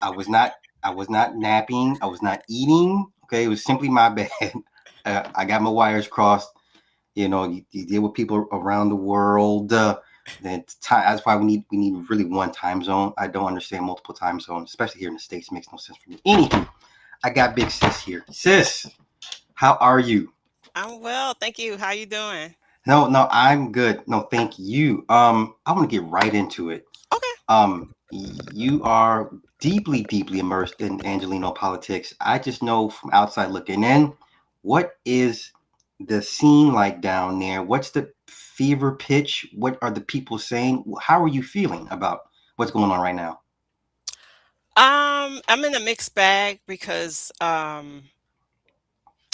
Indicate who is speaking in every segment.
Speaker 1: I was not. I was not napping. I was not eating. Okay, it was simply my bad. I got my wires crossed. You deal with people around the world. That's why we need really one time zone. I don't understand multiple time zones, especially here in the States. It makes no sense for me. Anywho, I got big sis here. Sis, how are you?
Speaker 2: I'm well, thank you. How you doing?
Speaker 1: No, no, I'm good. No, thank you. I want to get right into it.
Speaker 2: Okay.
Speaker 1: You are deeply, deeply immersed in Angelino politics. I just know from outside looking in, what is the scene like down there? What's the fever pitch? What are the people saying? How are you feeling about what's going on right now?
Speaker 2: I'm in a mixed bag because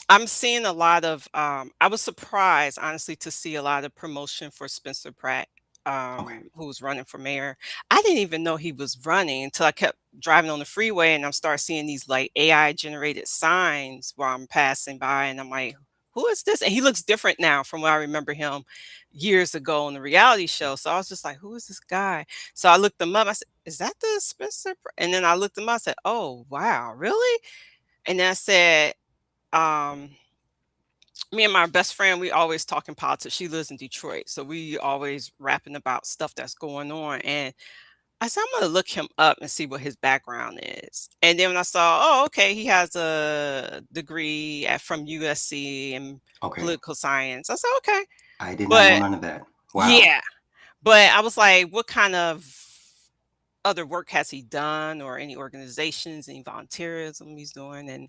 Speaker 2: I'm seeing a lot of I was surprised honestly to see a lot of promotion for Spencer Pratt,
Speaker 1: Okay.
Speaker 2: who was running for mayor. I didn't even know he was running until I kept driving on the freeway and I'm start seeing these like AI generated signs while I'm passing by and I'm like, who is this? And he looks different now from what I remember him years ago on the reality show. So I was just like, who is this guy? So I looked him up. I said, is that the Spencer? And then I looked him up. I said, oh wow, really? And then I said, um, me and my best friend, we always talking politics. She lives in Detroit, so we always rapping about stuff that's going on. And I said, I'm gonna look him up and see what his background is. And then when I saw, oh, okay, he has a degree from USC in
Speaker 1: Okay.
Speaker 2: political science. I said, okay,
Speaker 1: I did not know
Speaker 2: but
Speaker 1: none of that. Wow.
Speaker 2: yeah, but I was like, what kind of other work has he done, or any organizations, any volunteerism he's doing? And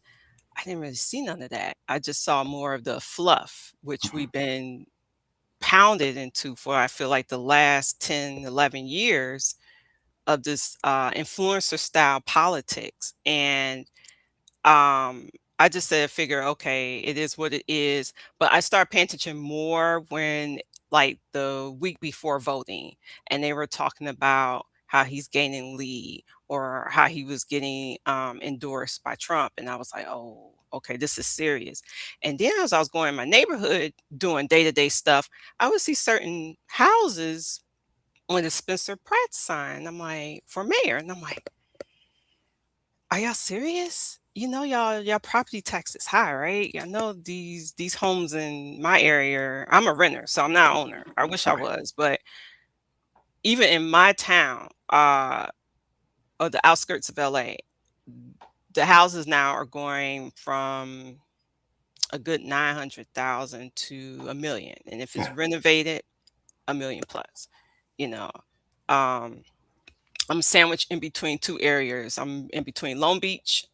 Speaker 2: I didn't really see none of that. I just saw more of the fluff, which
Speaker 1: Mhm.
Speaker 2: we've been pounded into for, I feel like, the last 10, 11 years of this influencer style politics. And I just said, figure, okay, it is what it is. But I started paying attention more when, like, the week before voting, and they were talking about how he's gaining lead or how he was getting endorsed by Trump. And I was like, oh, okay, this is serious. And then as I was going in my neighborhood doing day to day stuff, I would see certain houses with a Spencer Pratt sign. I'm like, for mayor. And I'm like, are y'all serious? You know, y'all property tax is high, right? I know these homes in my area. I'm a renter, so I'm not an owner. I wish I
Speaker 1: Okay.
Speaker 2: was, but even in my town, or the outskirts of LA, the houses now are going from a good 900,000 to a million, and if it's
Speaker 1: Yeah.
Speaker 2: renovated, a million plus. You know, um, I'm sandwiched in between two areas. I'm in between Long Beach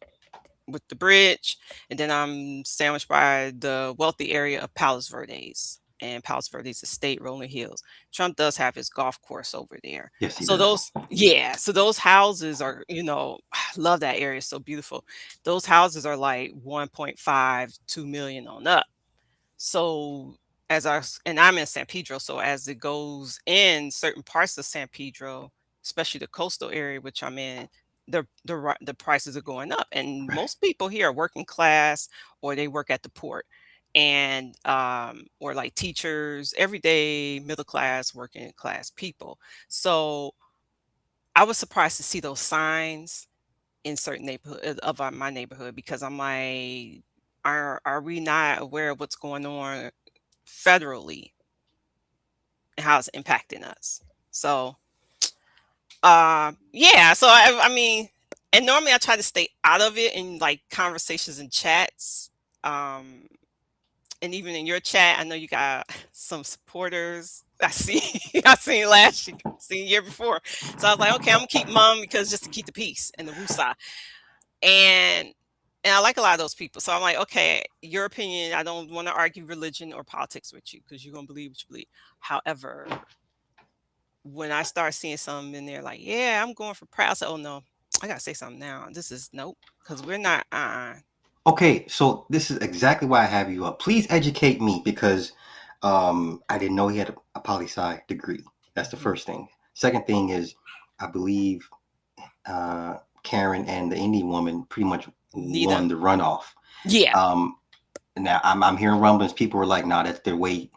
Speaker 2: with the bridge, and then I'm sandwiched by the wealthy area of Palos Verdes. And Palos Verdes Estate, Rolling Hills. Trump does have his golf course over there.
Speaker 1: Yes, he
Speaker 2: So
Speaker 1: does.
Speaker 2: those, yeah, so those houses are, I love that area. It's so beautiful. Those houses are like 1.5, 2 million on up. So and I'm in San Pedro, so as it goes in certain parts of San Pedro, especially the coastal area which I'm in, the prices are going up, and
Speaker 1: Right.
Speaker 2: most people here are working class or they work at the port, and or like teachers, everyday middle class, working class people. So I was surprised to see those signs in certain neighborhood of my neighborhood, because I'm like, are we not aware of what's going on federally and how it's impacting us? So, yeah. So I mean, and normally I try to stay out of it in like conversations and chats. Um, and even in your chat, I know you got some supporters. I see, I seen last year, seen year before. So I was like, okay, I'm gonna keep mum because just to keep the peace and the woosah. And I like a lot of those people. So I'm like, okay, your opinion, I don't want to argue religion or politics with you because you're gonna believe what you believe. However, when I start seeing something in there like, yeah, I'm going for Pratt, I said, oh no, I gotta say something now. This is nope, because we're not
Speaker 1: Okay, so this is exactly why I have you up. Please educate me because I didn't know he had a poli sci degree. That's the
Speaker 2: Mhm.
Speaker 1: first thing. Second thing is, I believe Karen and the Indian woman pretty much
Speaker 2: Nita.
Speaker 1: won the runoff.
Speaker 2: Yeah.
Speaker 1: Um, Now I'm hearing rumblings. People were like, "No, that's the way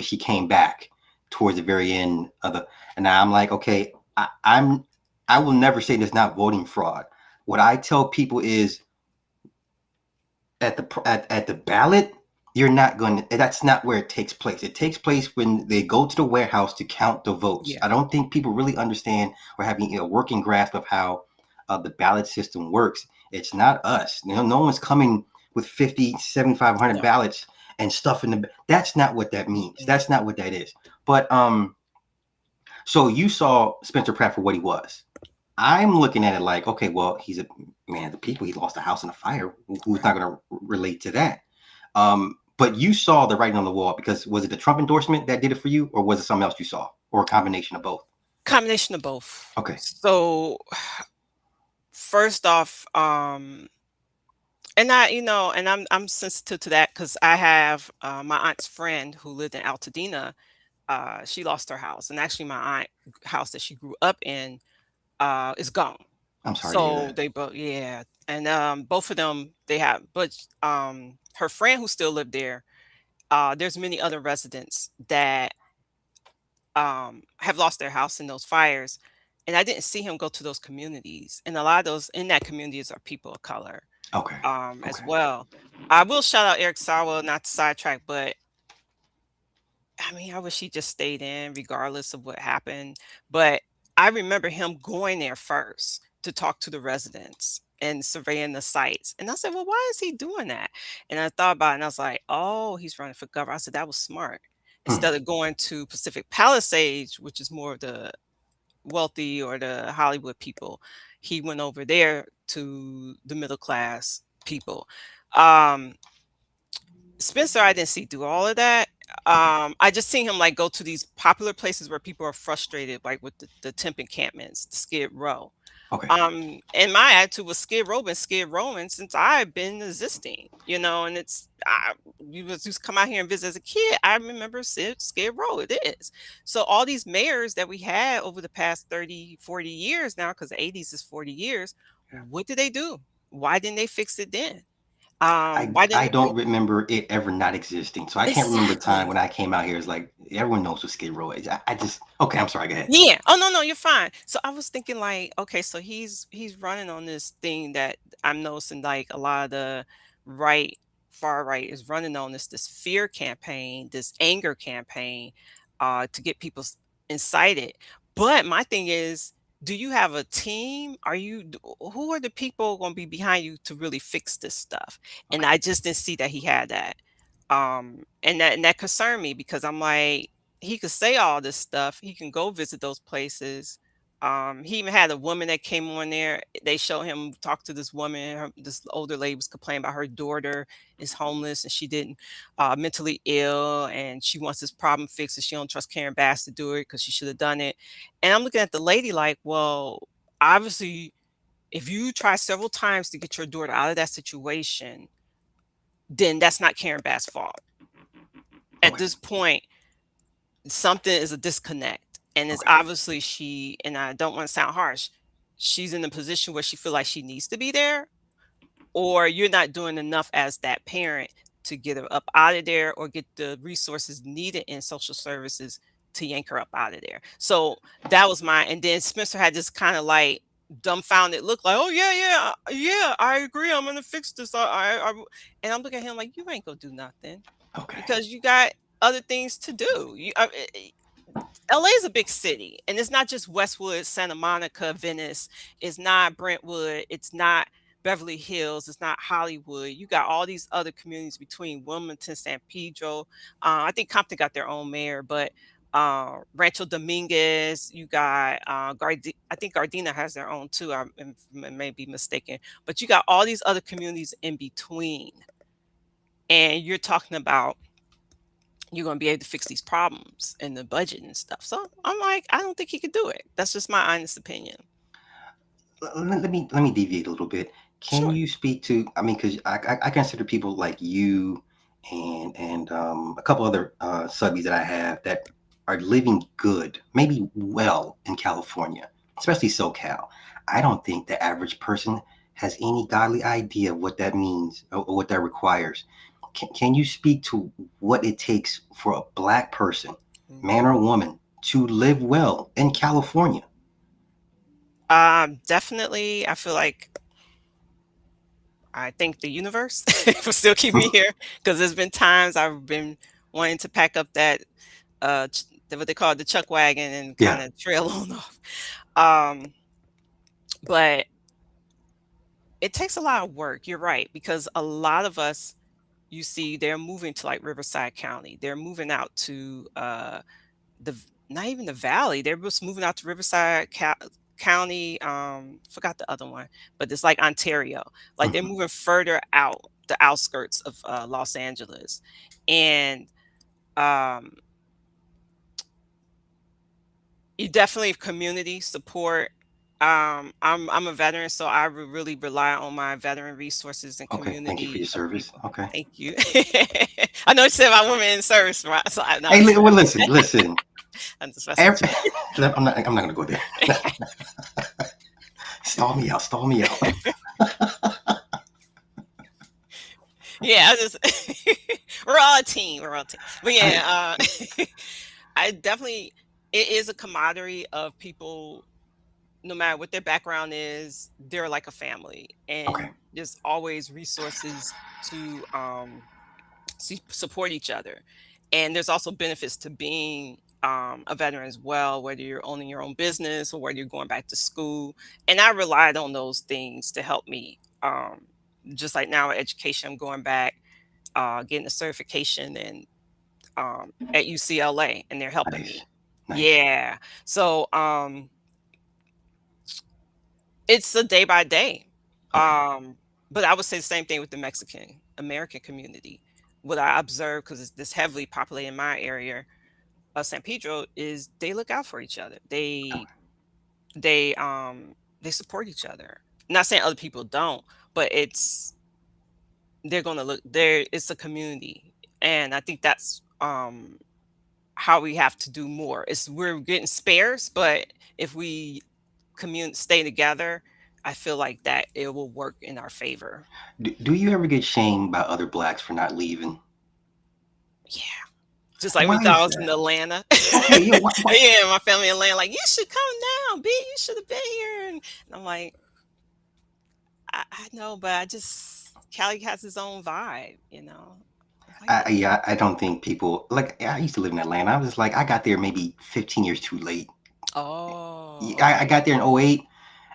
Speaker 1: she came back towards the very end of the." And now I'm like, okay, I will never say there's not voting fraud. What I tell people is at the ballot, you're not going to, that's not where it takes place. It takes place when they go to the warehouse to count the votes.
Speaker 2: Yeah.
Speaker 1: I don't think people really understand or having a working grasp of how the ballot system works. It's not us. No one's coming with 50, 7,500
Speaker 2: No.
Speaker 1: ballots and stuff in the, that's not what that means.
Speaker 2: Mm.
Speaker 1: That's not what that is. But so you saw Spencer Pratt for what he was. I'm looking at it like, okay, well, he's a man of the people. He lost a house in a fire. Who's not going to relate to that? But you saw the writing on the wall because was it the Trump endorsement that did it for you, or was it something else you saw, or a combination of both?
Speaker 2: Combination of both.
Speaker 1: Okay.
Speaker 2: So first off, and I'm sensitive to that because I have my aunt's friend who lived in Altadena. She lost her house, and actually, my aunt house that she grew up in is gone.
Speaker 1: I'm sorry to hear
Speaker 2: So
Speaker 1: that.
Speaker 2: they both, yeah, and both of them they have, but her friend who still lived there. There's many other residents that have lost their house in those fires, and I didn't see him go to those communities. And a lot of those in that communities are people of color
Speaker 1: Okay.
Speaker 2: as
Speaker 1: Okay.
Speaker 2: well. I will shout out Eric Sawa, not to sidetrack, but I mean, I wish he just stayed in regardless of what happened. But I remember him going there first to talk to the residents and surveying the sites. And I said, well, why is he doing that? And I thought about it and I was like, oh, he's running for governor. I said, that was smart.
Speaker 1: Hmm.
Speaker 2: Instead of going to Pacific Palisades, which is more of the wealthy or the Hollywood people, he went over there to the middle class people. Um, Spencer, I didn't see do all of that.
Speaker 1: Okay.
Speaker 2: I just seen him like go to these popular places where people are frustrated, like with the temp encampments, the Skid Row.
Speaker 1: Okay.
Speaker 2: And my attitude was Skid Rowing since I've been existing, and you was just come out here and visit as a kid. I remember Skid Row. It is. So all these mayors that we had over the past 30, 40 years now, because the 80s is 40 years, what did they do? Why didn't they fix it then? Why didn't
Speaker 1: I
Speaker 2: they bring
Speaker 1: don't remember it ever not existing. So I can't remember a time
Speaker 2: exactly.
Speaker 1: when I came out here. It's like everyone knows what Skid Row is. I just okay. I'm sorry. Go ahead.
Speaker 2: Yeah. Oh, no, no, you're fine. So I was thinking like, okay, so he's running on this thing that I'm noticing like a lot of the right, far right is running on this fear campaign, this anger campaign, to get people incited. But my thing is, do you have a team? Who are the people going to be behind you to really fix this stuff? And
Speaker 1: Okay.
Speaker 2: I just didn't see that he had that. And that concerned me because I'm like, he could say all this stuff. He can go visit those places. He even had a woman that came on there. They showed him talk to this woman. This older lady was complaining about her daughter is homeless and she didn't mentally ill, and she wants this problem fixed. And she don't trust Karen Bass to do it because she should have done it. And I'm looking at the lady like, well, obviously, if you try several times to get your daughter out of that situation, then that's not Karen Bass' fault. At
Speaker 1: Okay.
Speaker 2: this point, something is a disconnect, and it's
Speaker 1: Okay.
Speaker 2: obviously she, and I don't want to sound harsh, she's in a position where she feel like she needs to be there, or you're not doing enough as that parent to get her up out of there or get the resources needed in social services to yank her up out of there. So that was my, and then Spencer had this kind of like dumbfounded look like, oh yeah, yeah, yeah, I agree, I'm gonna fix this. And I'm looking at him like, you ain't gonna do nothing
Speaker 1: Okay.
Speaker 2: because you got other things to do. LA is a big city, and it's not just Westwood, Santa Monica, Venice. It's not Brentwood. It's not Beverly Hills. It's not Hollywood. You got all these other communities between Wilmington, San Pedro. I think Compton got their own mayor, but Rancho Dominguez. You got I think Gardena has their own too. May be mistaken, but you got all these other communities in between, and you're talking about you're going to be able to fix these problems in the budget and stuff. So I'm like, I don't think he could do it. That's just my honest opinion.
Speaker 1: Let me deviate a little bit. Can
Speaker 2: Sure.
Speaker 1: you speak to? I mean, because I consider people like you and a couple other subbies that I have that are living good, maybe well in California, especially SoCal. I don't think the average person has any godly idea what that means or what that requires. Can you speak to what it takes for a black person,
Speaker 2: Mhm.
Speaker 1: man or woman, to live well in California?
Speaker 2: Definitely, I feel like. I thank the universe for still keeping me here because there's been times I've been wanting to pack up that what they call it, the chuck wagon and kind
Speaker 1: Yeah.
Speaker 2: of trail on off. Um, but it takes a lot of work. You're right because a lot of us you see they're moving to like Riverside County. They're moving out to not even the valley. They're just moving out to County. Forgot the other one, but it's like Ontario. Like they're
Speaker 1: Mhm.
Speaker 2: moving further out the outskirts of Los Angeles, and um, you definitely have community support. I'm a veteran, so I really rely on my veteran resources and
Speaker 1: Okay. Thank you for your
Speaker 2: community of
Speaker 1: service.
Speaker 2: people.
Speaker 1: Okay.
Speaker 2: Thank you. I know you said about women in service, right? So no,
Speaker 1: Hey, well, listen.
Speaker 2: I'm just messing
Speaker 1: Every,
Speaker 2: with you.
Speaker 1: I'm not gonna go there. Stall me out. Stall me out.
Speaker 2: Yeah, I just we're all a team. We're all a team. But
Speaker 1: I,
Speaker 2: yeah, I definitely it is a camaraderie of people, no matter what their background is, they're like a family,
Speaker 1: okay.
Speaker 2: and there's always resources to support each other. And there's also benefits to being a veteran as well, whether you're owning your own business or whether you're going back to school. And I relied on those things to help me. Just like now, education, I'm going back, getting a certification and at UCLA, and they're helping
Speaker 1: Nice.
Speaker 2: me.
Speaker 1: Nice.
Speaker 2: Yeah. So it's a day by day.
Speaker 1: Okay.
Speaker 2: But I would say the same thing with the Mexican American community. What I observe, because it's this heavily populated in my area of San Pedro, is they look out for each other.
Speaker 1: Okay.
Speaker 2: They support each other. Not saying other people don't, but they're gonna look there. It's a community, and I think that's how we have to do more. It's we're getting sparse, but if we stay together, I feel like that it will work in our favor.
Speaker 1: Do you ever get shamed by other blacks for not leaving?
Speaker 2: Yeah. Just like we
Speaker 1: Why
Speaker 2: thought I
Speaker 1: is
Speaker 2: was in
Speaker 1: that?
Speaker 2: Atlanta.
Speaker 1: Okay. Yeah. What?
Speaker 2: Yeah, my family in Atlanta, like, you should come down, B. You should have been here. And I'm like, I know, but Cali has his own vibe, you know. Like,
Speaker 1: Yeah. I don't think people like. I used to live in Atlanta. I was like, I got there maybe 15 years too late.
Speaker 2: oh,
Speaker 1: I
Speaker 2: okay.
Speaker 1: got there in '08.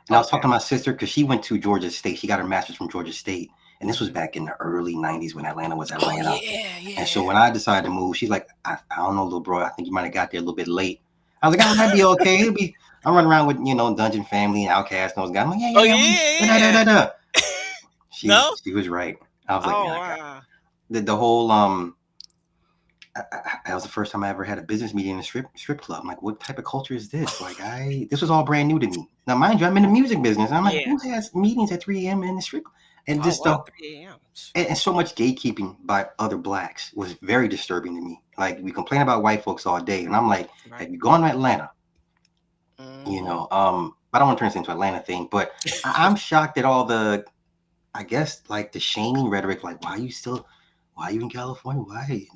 Speaker 1: And I was talking
Speaker 2: Okay.
Speaker 1: to my sister because she went to Georgia State. She got her master's from Georgia State. And this was
Speaker 2: Mhm.
Speaker 1: back in the early 90s when Atlanta was
Speaker 2: Oh,
Speaker 1: Atlanta.
Speaker 2: yeah,
Speaker 1: And so
Speaker 2: yeah.
Speaker 1: when I decided to move, she's like, I don't know, little bro. I think you might have got there a little bit late. I was like, oh, that'd be okay. It'll be, I'm running around with, Dungeon Family and Outcast and those guys. I'm like, yeah,
Speaker 2: Oh,
Speaker 1: yeah,
Speaker 2: yeah,
Speaker 1: da, da,
Speaker 2: yeah.
Speaker 1: da, da.
Speaker 2: No?
Speaker 1: She was right. I was like,
Speaker 2: Oh,
Speaker 1: yeah, I got
Speaker 2: wow.
Speaker 1: the whole, that was the first time I ever had a business meeting in a strip club. I'm like, what type of culture is this? Like, this was all brand new to me. Now, mind you, I'm in the music business. I'm like,
Speaker 2: Yeah.
Speaker 1: who has meetings at 3 a.m. in the strip? And
Speaker 2: Oh,
Speaker 1: just
Speaker 2: wow, 3 AM.
Speaker 1: and so much gatekeeping by other blacks was very disturbing to me. Like we complain about white folks all day, and I'm like, have
Speaker 2: Right.
Speaker 1: you gone to Atlanta?
Speaker 2: Mhm.
Speaker 1: I don't want to turn this into an Atlanta thing, but I'm shocked at all the, I guess, like the shaming rhetoric. Like, why are you in California? Why?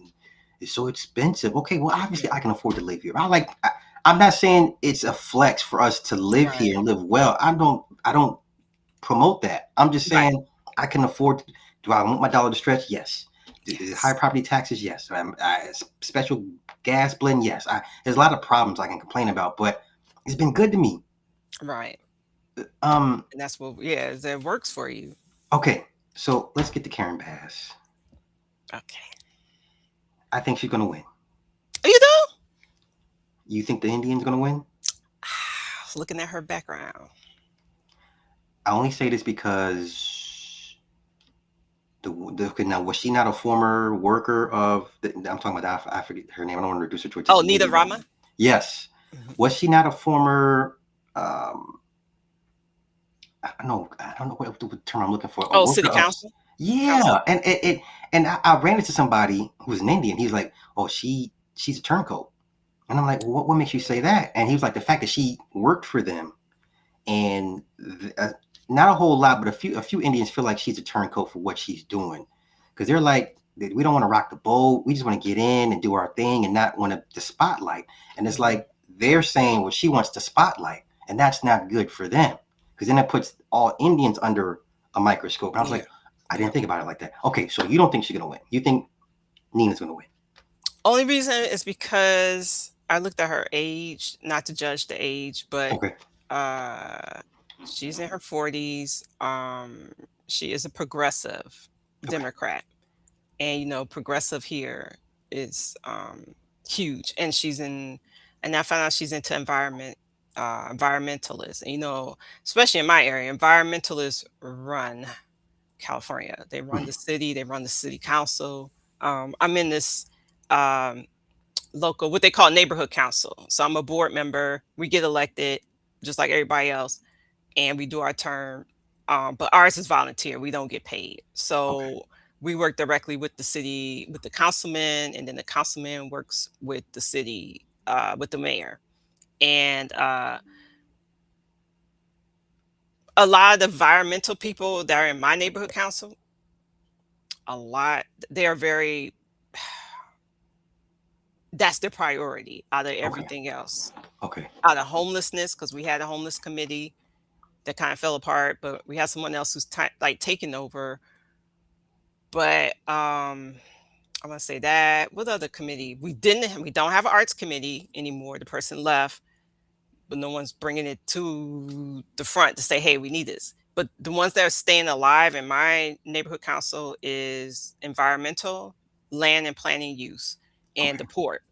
Speaker 1: It's so expensive. Okay, well, obviously
Speaker 2: Yeah.
Speaker 1: I can afford to live here. I'm not saying it's a flex for us to live here
Speaker 2: Right.
Speaker 1: and live well. I don't promote that. I'm just
Speaker 2: Right.
Speaker 1: saying I can afford. Do I want my dollar to stretch? Yes. High
Speaker 2: Yes.
Speaker 1: property taxes? Yes. Special gas blend? Yes. There's a lot of problems I can complain about, but it's been good to me.
Speaker 2: Right.
Speaker 1: Um.
Speaker 2: And that's what yeah, that works for you.
Speaker 1: Okay. So let's get to Karen Bass.
Speaker 2: Okay.
Speaker 1: I think she's gonna win.
Speaker 2: You know?
Speaker 1: You think the Indian's gonna win?
Speaker 2: Looking at her background.
Speaker 1: I only say this because now was she not a former worker of? I'm talking about I forget her name. I don't want to reduce her to just
Speaker 2: Oh,
Speaker 1: a
Speaker 2: Nita
Speaker 1: lady.
Speaker 2: Rama?
Speaker 1: Yes.
Speaker 2: Mhm.
Speaker 1: Was she not a former? Um, I don't know what term I'm looking for. A
Speaker 2: Oh, city
Speaker 1: worker of.
Speaker 2: council? Council?
Speaker 1: Yeah, and I ran into somebody who's an Indian. He's like, oh, she's a turncoat, and I'm like, well, what makes you say that? And he was like, the fact that she worked for them, and not a whole lot, but a few Indians feel like she's a turncoat for what she's doing, because they're like, we don't want to rock the boat. We just want to get in and do our thing and not want the spotlight. And it's
Speaker 2: Mhm.
Speaker 1: like they're saying, well, she wants the spotlight, and that's not good for them, because then it puts all Indians under a microscope. And I was
Speaker 2: Yeah.
Speaker 1: like, I didn't think about it like that. Okay, so you don't think she's gonna win? You think Nina's gonna win?
Speaker 2: Only reason is because I looked at her age, not to judge the age, but
Speaker 1: Okay.
Speaker 2: uh she's in her 40s. She is a progressive
Speaker 1: Okay.
Speaker 2: Democrat. And progressive here is huge. And I found out she's into environmentalists. And, especially in my area, environmentalists run California. They run
Speaker 1: Mhm.
Speaker 2: the city, they run the city council. I'm in this um, local, what they call neighborhood council. So I'm a board member. We get elected just like everybody else, and we do our term. But ours is volunteer. We don't get paid.
Speaker 1: Okay.
Speaker 2: So we work directly with the city, with the councilman, and then the councilman works with the city, with the mayor. And a lot of the environmental people that are in my neighborhood council, they are very, that's their priority out of
Speaker 1: Okay.
Speaker 2: everything else.
Speaker 1: Okay.
Speaker 2: Out of homelessness, because we had a homeless committee that kind of fell apart, but we have someone else who's like taking over. But I want to say that what other committee we don't have an arts committee anymore. The person left, but no one's bringing it to the front to say, hey, we need this. But the ones that are staying alive in my neighborhood council is environmental, land and planning use, and
Speaker 1: Okay.
Speaker 2: the port.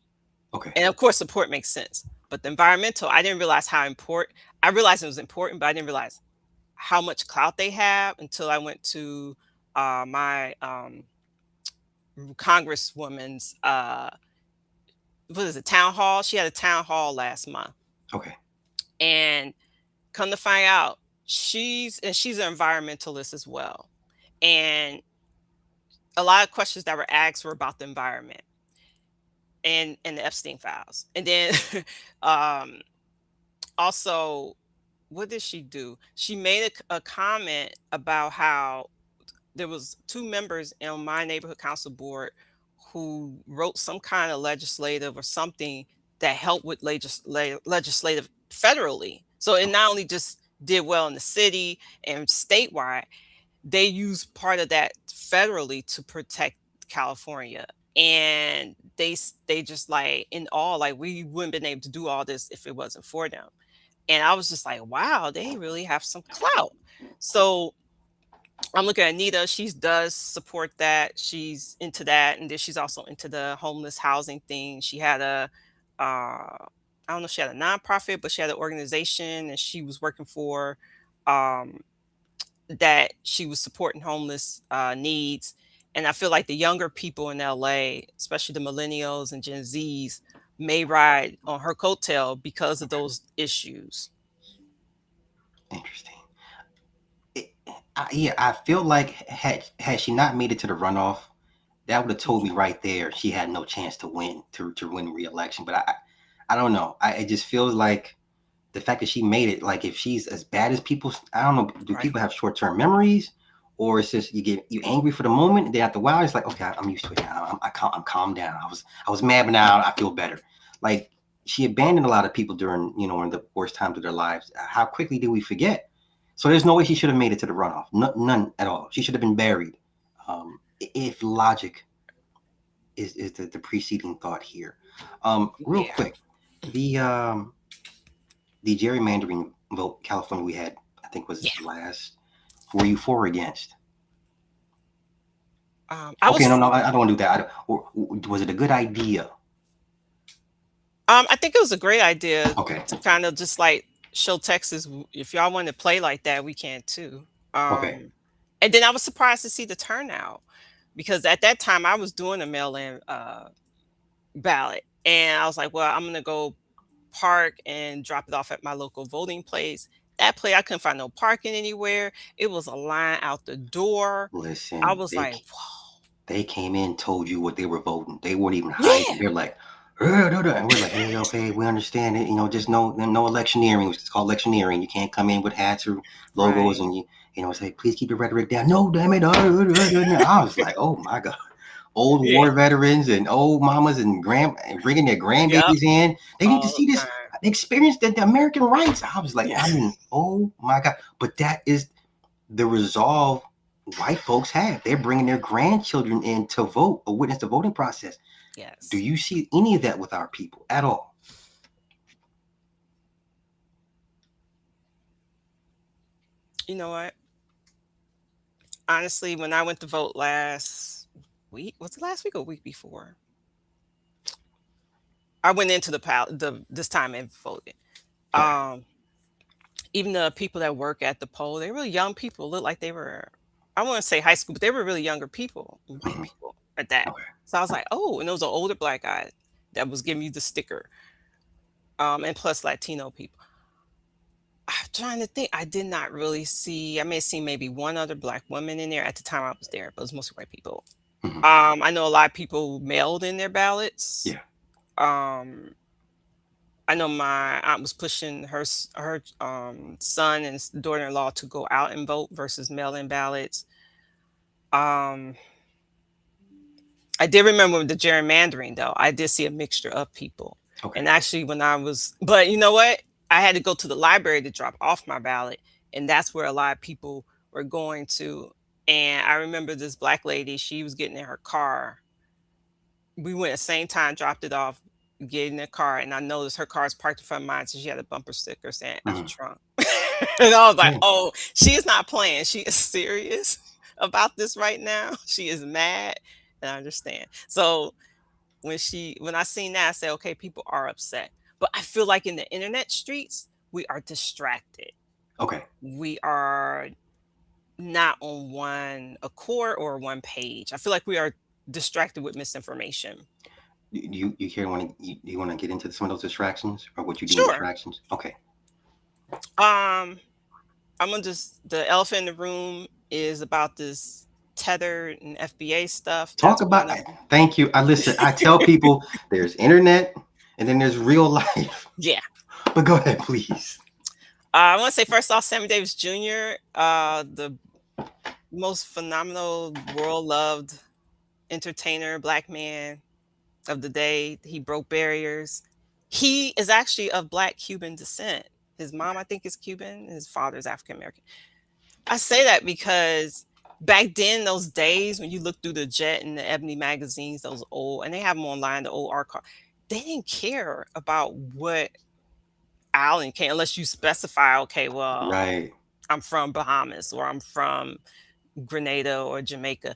Speaker 1: Okay.
Speaker 2: And of course the port makes sense, but the environmental, I didn't realize how important. I realized it was important, but I didn't realize how much clout they have until I went to my congresswoman's what is it, town hall. She had a town hall last month,
Speaker 1: Okay.
Speaker 2: and come to find out, she's an environmentalist as well. And a lot of questions that were asked were about the environment and the Epstein files. And then um also, what did she do? She made a comment about how there was two members on my neighborhood council board who wrote some kind of legislative or something that helped with legislative federally. So it not only just did well in the city and statewide, they used part of that federally to protect California. And they just like in all, like we wouldn't been able to do all this if it wasn't for them. And I was just like, wow, they really have some clout. So I'm looking at Anita. She does support that. She's into that, and then she's also into the homeless housing thing. She had I don't know if she had a nonprofit, but she had an organization, and she was working for um, that. She was supporting homeless needs, and I feel like the younger people in LA, especially the millennials and Gen Zs, may ride on her coattail because of
Speaker 1: Okay.
Speaker 2: those issues.
Speaker 1: Interesting. It, yeah, I feel like had she not made it to the runoff, that would have told me right there she had no chance to win to win re-election. But I don't know. It just feels like the fact that she made it, like if she's as bad as people, I don't know, do
Speaker 2: Right.
Speaker 1: people have short-term memories, or it's just you angry for the moment, and then after a while it's like, okay, I'm used to it now. I'm calmed down. I was mad, but now I feel better. Like she abandoned a lot of people during in the worst times of their lives. How quickly did we forget? So there's no way she should have made it to the runoff. None at all. She should have been buried. If logic is the preceding thought here. Real
Speaker 2: Yeah.
Speaker 1: quick, the the gerrymandering vote California we had, I think was
Speaker 2: Yeah.
Speaker 1: last. Were you for or against?
Speaker 2: I
Speaker 1: Okay,
Speaker 2: was
Speaker 1: no,
Speaker 2: for.
Speaker 1: I don't want to do that. Or was it a good idea?
Speaker 2: I think it was a great idea
Speaker 1: Okay,
Speaker 2: to kind of just like show Texas, if y'all want to play like that, we can too.
Speaker 1: okay,
Speaker 2: And then I was surprised to see the turnout because at that time I was doing a mail-in ballot, and I was like, well, I'm gonna go park and drop it off at my local voting place. That place, I couldn't find no parking anywhere. It was a line out the door. I
Speaker 1: listen,
Speaker 2: was like, whoa,
Speaker 1: they came in, told you what they were voting. They weren't even hiding.
Speaker 2: yeah,
Speaker 1: They're like, and we're like, hey, okay, we understand it. Just no electioneering. It's called electioneering. You can't come in with hats or logos
Speaker 2: right,
Speaker 1: and say, please keep the rhetoric down. No, damn it. I was like, oh my god, old
Speaker 2: yeah,
Speaker 1: war veterans and old mamas and bringing their
Speaker 2: yep,
Speaker 1: grandbabies in. They need to
Speaker 2: all
Speaker 1: see
Speaker 2: the
Speaker 1: this
Speaker 2: time,
Speaker 1: experience, the American rights. I was like,
Speaker 2: yeah,
Speaker 1: oh my god. But that is the resolve white folks have. They're bringing their grandchildren in to vote or witness the voting process. Do
Speaker 2: Yes.
Speaker 1: you see any of that with our people at all?
Speaker 2: You know what? Honestly, when I went to vote last week, was it last week or week before? I went into the this time and voted.
Speaker 1: Okay.
Speaker 2: Um, Even the people that work at the poll, they were young people, looked like they were, I wouldn't say high school, but they were really younger people, white
Speaker 1: Mhm.
Speaker 2: people at that.
Speaker 1: Okay.
Speaker 2: So I was like, oh, and there was an older black guy that was giving you the sticker, and plus Latino people. I'm trying to think. I did not really see. I may have seen maybe one other black woman in there at the time I was there, but it was mostly white people.
Speaker 1: Mhm.
Speaker 2: I know a lot of people mailed in their ballots.
Speaker 1: Yeah.
Speaker 2: Um, I know my aunt was pushing her son and daughter-in-law to go out and vote versus mail-in ballots. Um, I did remember with the gerrymandering though. I did see a mixture of people.
Speaker 1: Okay.
Speaker 2: And actually when I was, but you know what? I had to go to the library to drop off my ballot, and that's where a lot of people were going to. And I remember this black lady, she was getting in her car. We went at the same time, dropped it off, get in the car, and I noticed her car is parked in front of mine, so she had a bumper sticker saying F
Speaker 1: Mhm.
Speaker 2: Trump. And I was like,
Speaker 1: Yeah.
Speaker 2: oh, she is not playing. She is serious about this right now. She is mad. And I understand. So when I seen that, I said, okay, people are upset. But I feel like in the internet streets, we are distracted.
Speaker 1: Okay.
Speaker 2: We are not on one accord or one page. I feel like we are distracted with misinformation.
Speaker 1: You care want to you want to get into some of those distractions or what you deem
Speaker 2: Sure.
Speaker 1: distractions? Okay.
Speaker 2: Um, I'm gonna just the elephant in the room is about this tethered and FBA stuff.
Speaker 1: Talk
Speaker 2: That's
Speaker 1: about.
Speaker 2: one of
Speaker 1: Thank you. I listen. I tell people there's internet and then there's real life.
Speaker 2: yeah.
Speaker 1: But go ahead, please.
Speaker 2: I want to say first off, Sammy Davis Jr., the most phenomenal, world loved entertainer, black man of the day. He broke barriers. He is actually of black Cuban descent. His mom, I think, is Cuban. His father is African American. I say that because back then, those days when you look through the Jet and the Ebony magazines, those old, and they have them online, the old art card, they didn't care about what island came unless you specify, okay, well,
Speaker 1: Right.
Speaker 2: I'm from Bahamas or I'm from Grenada or Jamaica.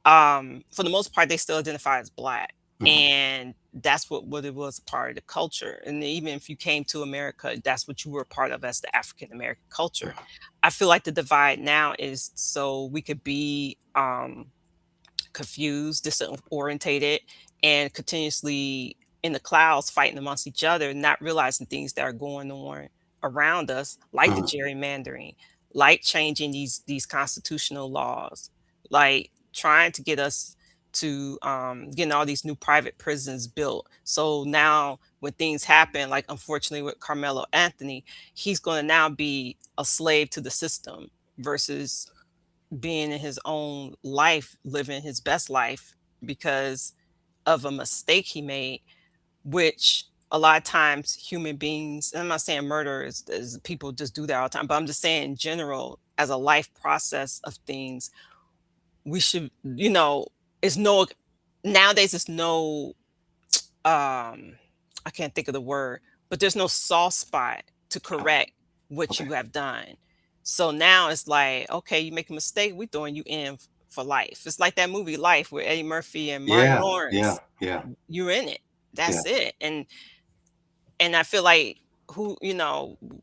Speaker 2: For the most part, they still identify as black.
Speaker 1: Mhm.
Speaker 2: And that's what it was, a part of the culture. And even if you came to America, that's what you were a part of as the African American culture. I feel like the divide now is so we could be confused, disorientated, and continuously in the clouds fighting amongst each other, not realizing things that are going on around us, like the
Speaker 1: Mhm.
Speaker 2: gerrymandering, like changing these constitutional laws, like trying to get us to getting all these new private prisons built. So now when things happen, like unfortunately with Carmelo Anthony, he's going to now be a slave to the system versus being in his own life, living his best life because of a mistake he made, which a lot of times human beings, and I'm not saying murder is people just do that all the time, but I'm just saying in general, as a life process of things, we should, it's no, nowadays it's no, I can't think of the word, but there's no soft spot to correct what
Speaker 1: Okay.
Speaker 2: you have done. So now it's like, okay, you make a mistake, we throwing you in for life. It's like that movie Life with Eddie Murphy and Martin
Speaker 1: Yeah. Yeah.
Speaker 2: Lawrence.
Speaker 1: Yeah.
Speaker 2: You're in it.
Speaker 1: Yeah.
Speaker 2: That's it. And I feel like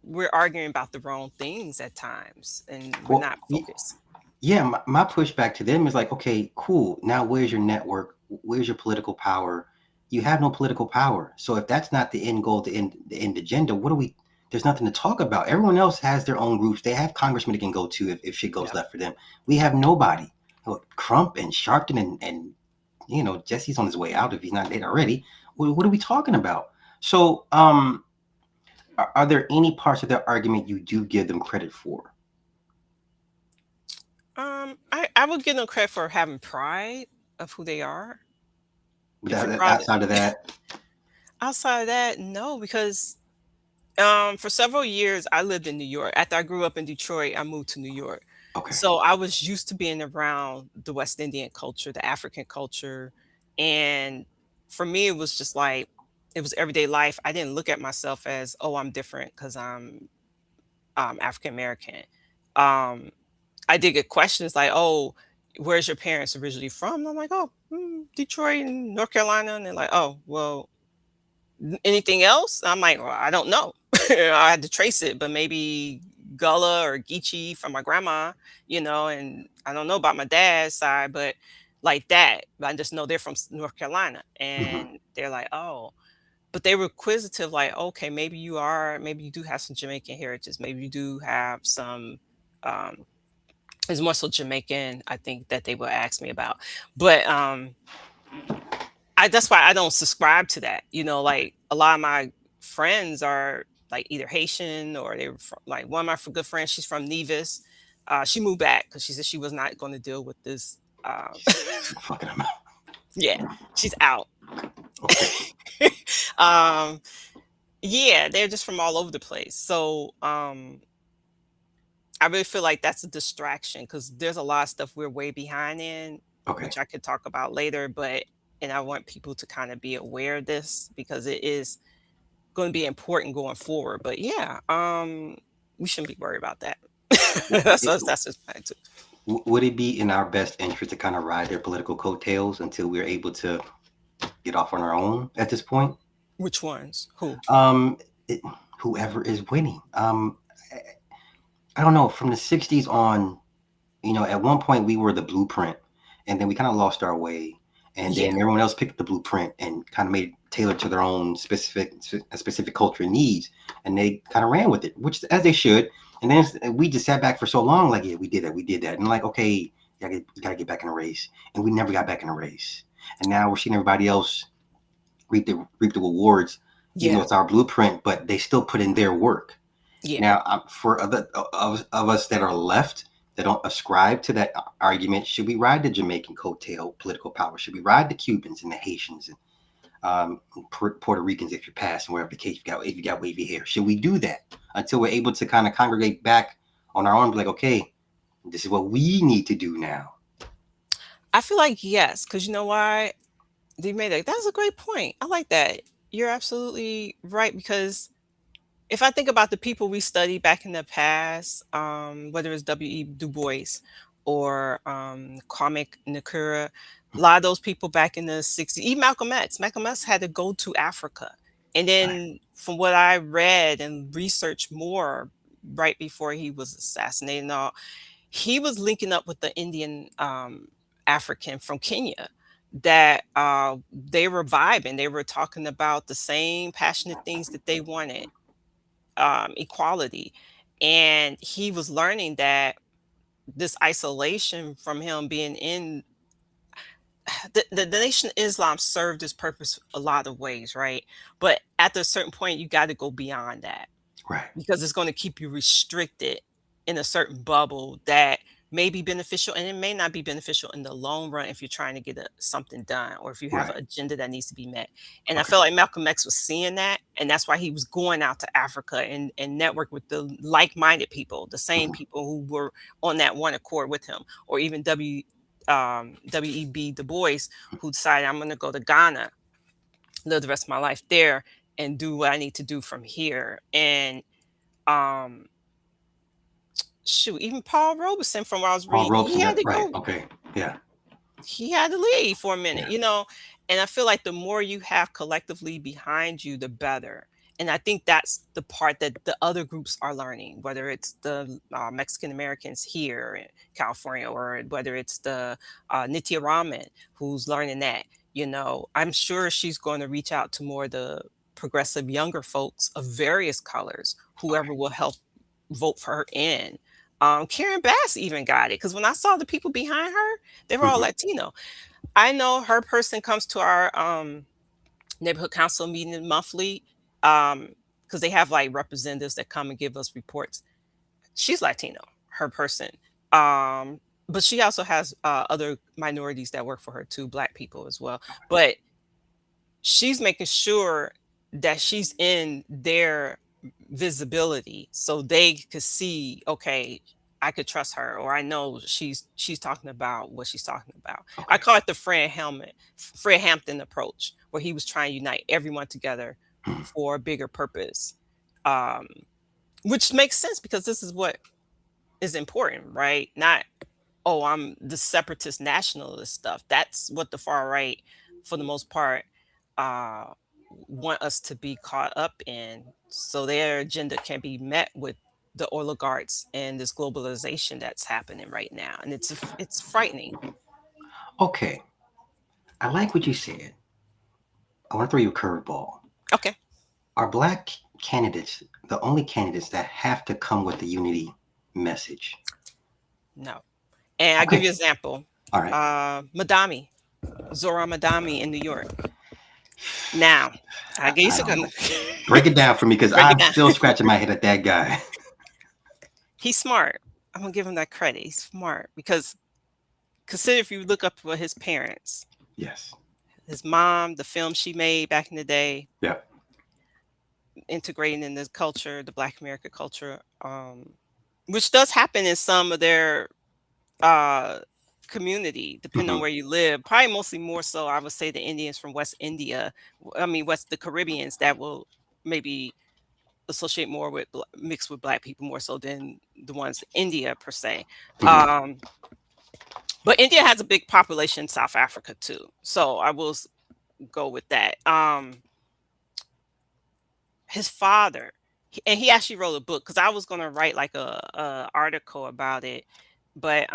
Speaker 2: we're arguing about the wrong things at times and we're
Speaker 1: Well,
Speaker 2: not focused.
Speaker 1: yeah. My pushback to them is like, okay, cool. Now, where's your network? Where's your political power? You have no political power. So if that's not the end goal, the end agenda, what do we? There's nothing to talk about. Everyone else has their own groups. They have congressmen they can go to if shit goes
Speaker 2: Yeah.
Speaker 1: left for them. We have nobody. Crump and Sharpton and Jesse's on his way out if he's not dead already. What are we talking about? So are there any parts of their argument you do give them credit for?
Speaker 2: I would give them credit for having pride of who they are. If regardless,
Speaker 1: Outside of that,
Speaker 2: outside of that, no, because for several years I lived in New York. After I grew up in Detroit, I moved to New York.
Speaker 1: Okay.
Speaker 2: So I was used to being around the West Indian culture, the African culture, and for me, it was just like it was everyday life. I didn't look at myself as, "Oh, I'm different because I'm African American." Um, I did get questions like, "Oh, where's your parents originally from?" And I'm like, "Oh, Detroit and North Carolina." And they're like, "Oh, well, anything else?" I'm like, "Well, I don't know." I had to trace it, but maybe Gullah or Geechee from my grandma, and I don't know about my dad's side, but like that. I just know they're from North Carolina.
Speaker 1: Hmm.
Speaker 2: And they're like, "Oh," but they were inquisitive, like, "Okay, maybe you do have some Jamaican heritage. Maybe you do have some, um, it's more so Jamaican, I think that they would ask me about." But that's why I don't subscribe to that. Like a lot of my friends are like either Haitian or they were like one of my good friends. She's from Nevis. She moved back because she said she was not going to deal with this.
Speaker 1: Fucking amount.
Speaker 2: Yeah, she's out.
Speaker 1: Okay.
Speaker 2: um, yeah, they're just from all over the place. So I really feel like that's a distraction because there's a lot of stuff we're way behind in,
Speaker 1: Okay.
Speaker 2: which I could talk about later. And I want people to kind of be aware of this because it is going to be important going forward. But yeah, we shouldn't be worried about that. That's just my attitude.
Speaker 1: Would it be in our best interest to kind of ride their political coattails until we're able to get off on our own at this point?
Speaker 2: Which ones? Who?
Speaker 1: Um, it, Whoever is winning. I don't know. From the '60s on, at one point we were the blueprint, and then we kind of lost our way, and
Speaker 2: Yeah,
Speaker 1: then everyone else picked the blueprint and kind of made it tailored to their own specific culture and needs, and they kind of ran with it, which as they should. And then we just sat back for so long, like, yeah, we did that, and like, okay, you gotta get back in the race, and we never got back in the race, and now we're seeing everybody else reap the rewards, even though
Speaker 2: yeah,
Speaker 1: it's our blueprint, but they still put in their work.
Speaker 2: yeah.
Speaker 1: Now, for other of us that are left that don't ascribe to that argument, should we ride the Jamaican coattail political power? Should we ride the Cubans and the Haitians and Puerto Ricans if you're passing, wherever the case if you got wavy hair? Should we do that until we're able to kind of congregate back on our own? Like, okay, this is what we need to do now.
Speaker 2: I feel like yes, because you know why? They made that. That's a great point. I like that. You're absolutely right because if I think about the people we studied back in the past, whether it's W.E. Du Bois or Kwame Nkrumah, a lot of those people back in the 60s, even Malcolm X had to go to Africa. And
Speaker 1: Right,
Speaker 2: then from what I read and researched more right before he was assassinated and all, he was linking up with the Indian African from Kenya that they were vibing. They were talking about the same passionate things that they wanted, equality. And he was learning that this isolation from him being in the Nation of Islam served its purpose a lot of ways, right? But at a certain point, you got to go beyond that
Speaker 1: right,
Speaker 2: because it's going to keep you restricted in a certain bubble that may be beneficial and it may not be beneficial in the long run if you're trying to get something done or if you have
Speaker 1: right.
Speaker 2: an agenda that needs to be met. And I
Speaker 1: Okay.
Speaker 2: felt like Malcolm X was seeing that, and that's why he was going out to Africa and network with the like-minded people, the same
Speaker 1: Mhm.
Speaker 2: people who were on that one accord with him, or even W.E.B. Du Bois, who decided I'm going to go to Ghana, live the rest of my life there, and do what I need to do from here. And um shoot, even Paul Robeson from what I was
Speaker 1: Paul
Speaker 2: reading,
Speaker 1: Robeson, that right? Okay, yeah,
Speaker 2: he had to leave for a minute,
Speaker 1: yeah,
Speaker 2: and I feel like the more you have collectively behind you, the better. And I think that's the part that the other groups are learning, whether it's the Mexican Americans here in California, or whether it's the Nitya Raman who's learning that. I'm sure she's going to reach out to more of the progressive younger folks of various colors,
Speaker 1: okay,
Speaker 2: whoever will help vote for her in. Karen Bass even got it because when I saw the people behind her, they were all
Speaker 1: hmm,
Speaker 2: Latino. I know her person comes to our neighborhood council meeting monthly because they have like representatives that come and give us reports. She's Latino, her person. Um, but she also has other minorities that work for her too, Black people as well. But she's making sure that she's in their visibility so they could see, okay, I could trust her, or I know she's talking about what she's talking about. I
Speaker 1: Okay.
Speaker 2: call it the Fred Hampton approach, where he was trying to unite everyone together
Speaker 1: Mhm.
Speaker 2: for a bigger purpose, um, which makes sense because this is what is important, right? Not, oh, I'm the separatist nationalist stuff. That's what the far right, for the most part, uh, want us to be caught up in, so their agenda can be met with the oligarchs and this globalization that's happening right now, and it's frightening.
Speaker 1: Okay. I like what you said. I want to throw you a curveball.
Speaker 2: Okay,
Speaker 1: Are black candidates the only candidates that have to come with the unity message?
Speaker 2: no, and I give
Speaker 1: Okay.
Speaker 2: you an example.
Speaker 1: All right.
Speaker 2: Madami, Zora Madami in New York. Now, I gave you
Speaker 1: I
Speaker 2: some.
Speaker 1: don't know. Break it down for me because
Speaker 2: Break it
Speaker 1: I'm
Speaker 2: down.
Speaker 1: still scratching my head at that guy.
Speaker 2: He's smart. I'm gonna give him that credit. He's smart because consider if you look up what his parents,
Speaker 1: Yes.
Speaker 2: his mom, the film she made back in the day,
Speaker 1: Yeah.
Speaker 2: integrating in this culture, the Black American culture, which does happen in some of their uh, community, depending on
Speaker 1: Hmm.
Speaker 2: where you live. Probably mostly more so, I would say, the Indians from West India. I mean, West the Caribbeans that will maybe associate more with mixed with Black people more so than the ones India per se.
Speaker 1: Hmm.
Speaker 2: Um, but India has a big population in South Africa too, so I will go with that. His father, and he actually wrote a book because I was gonna write like a article about it, but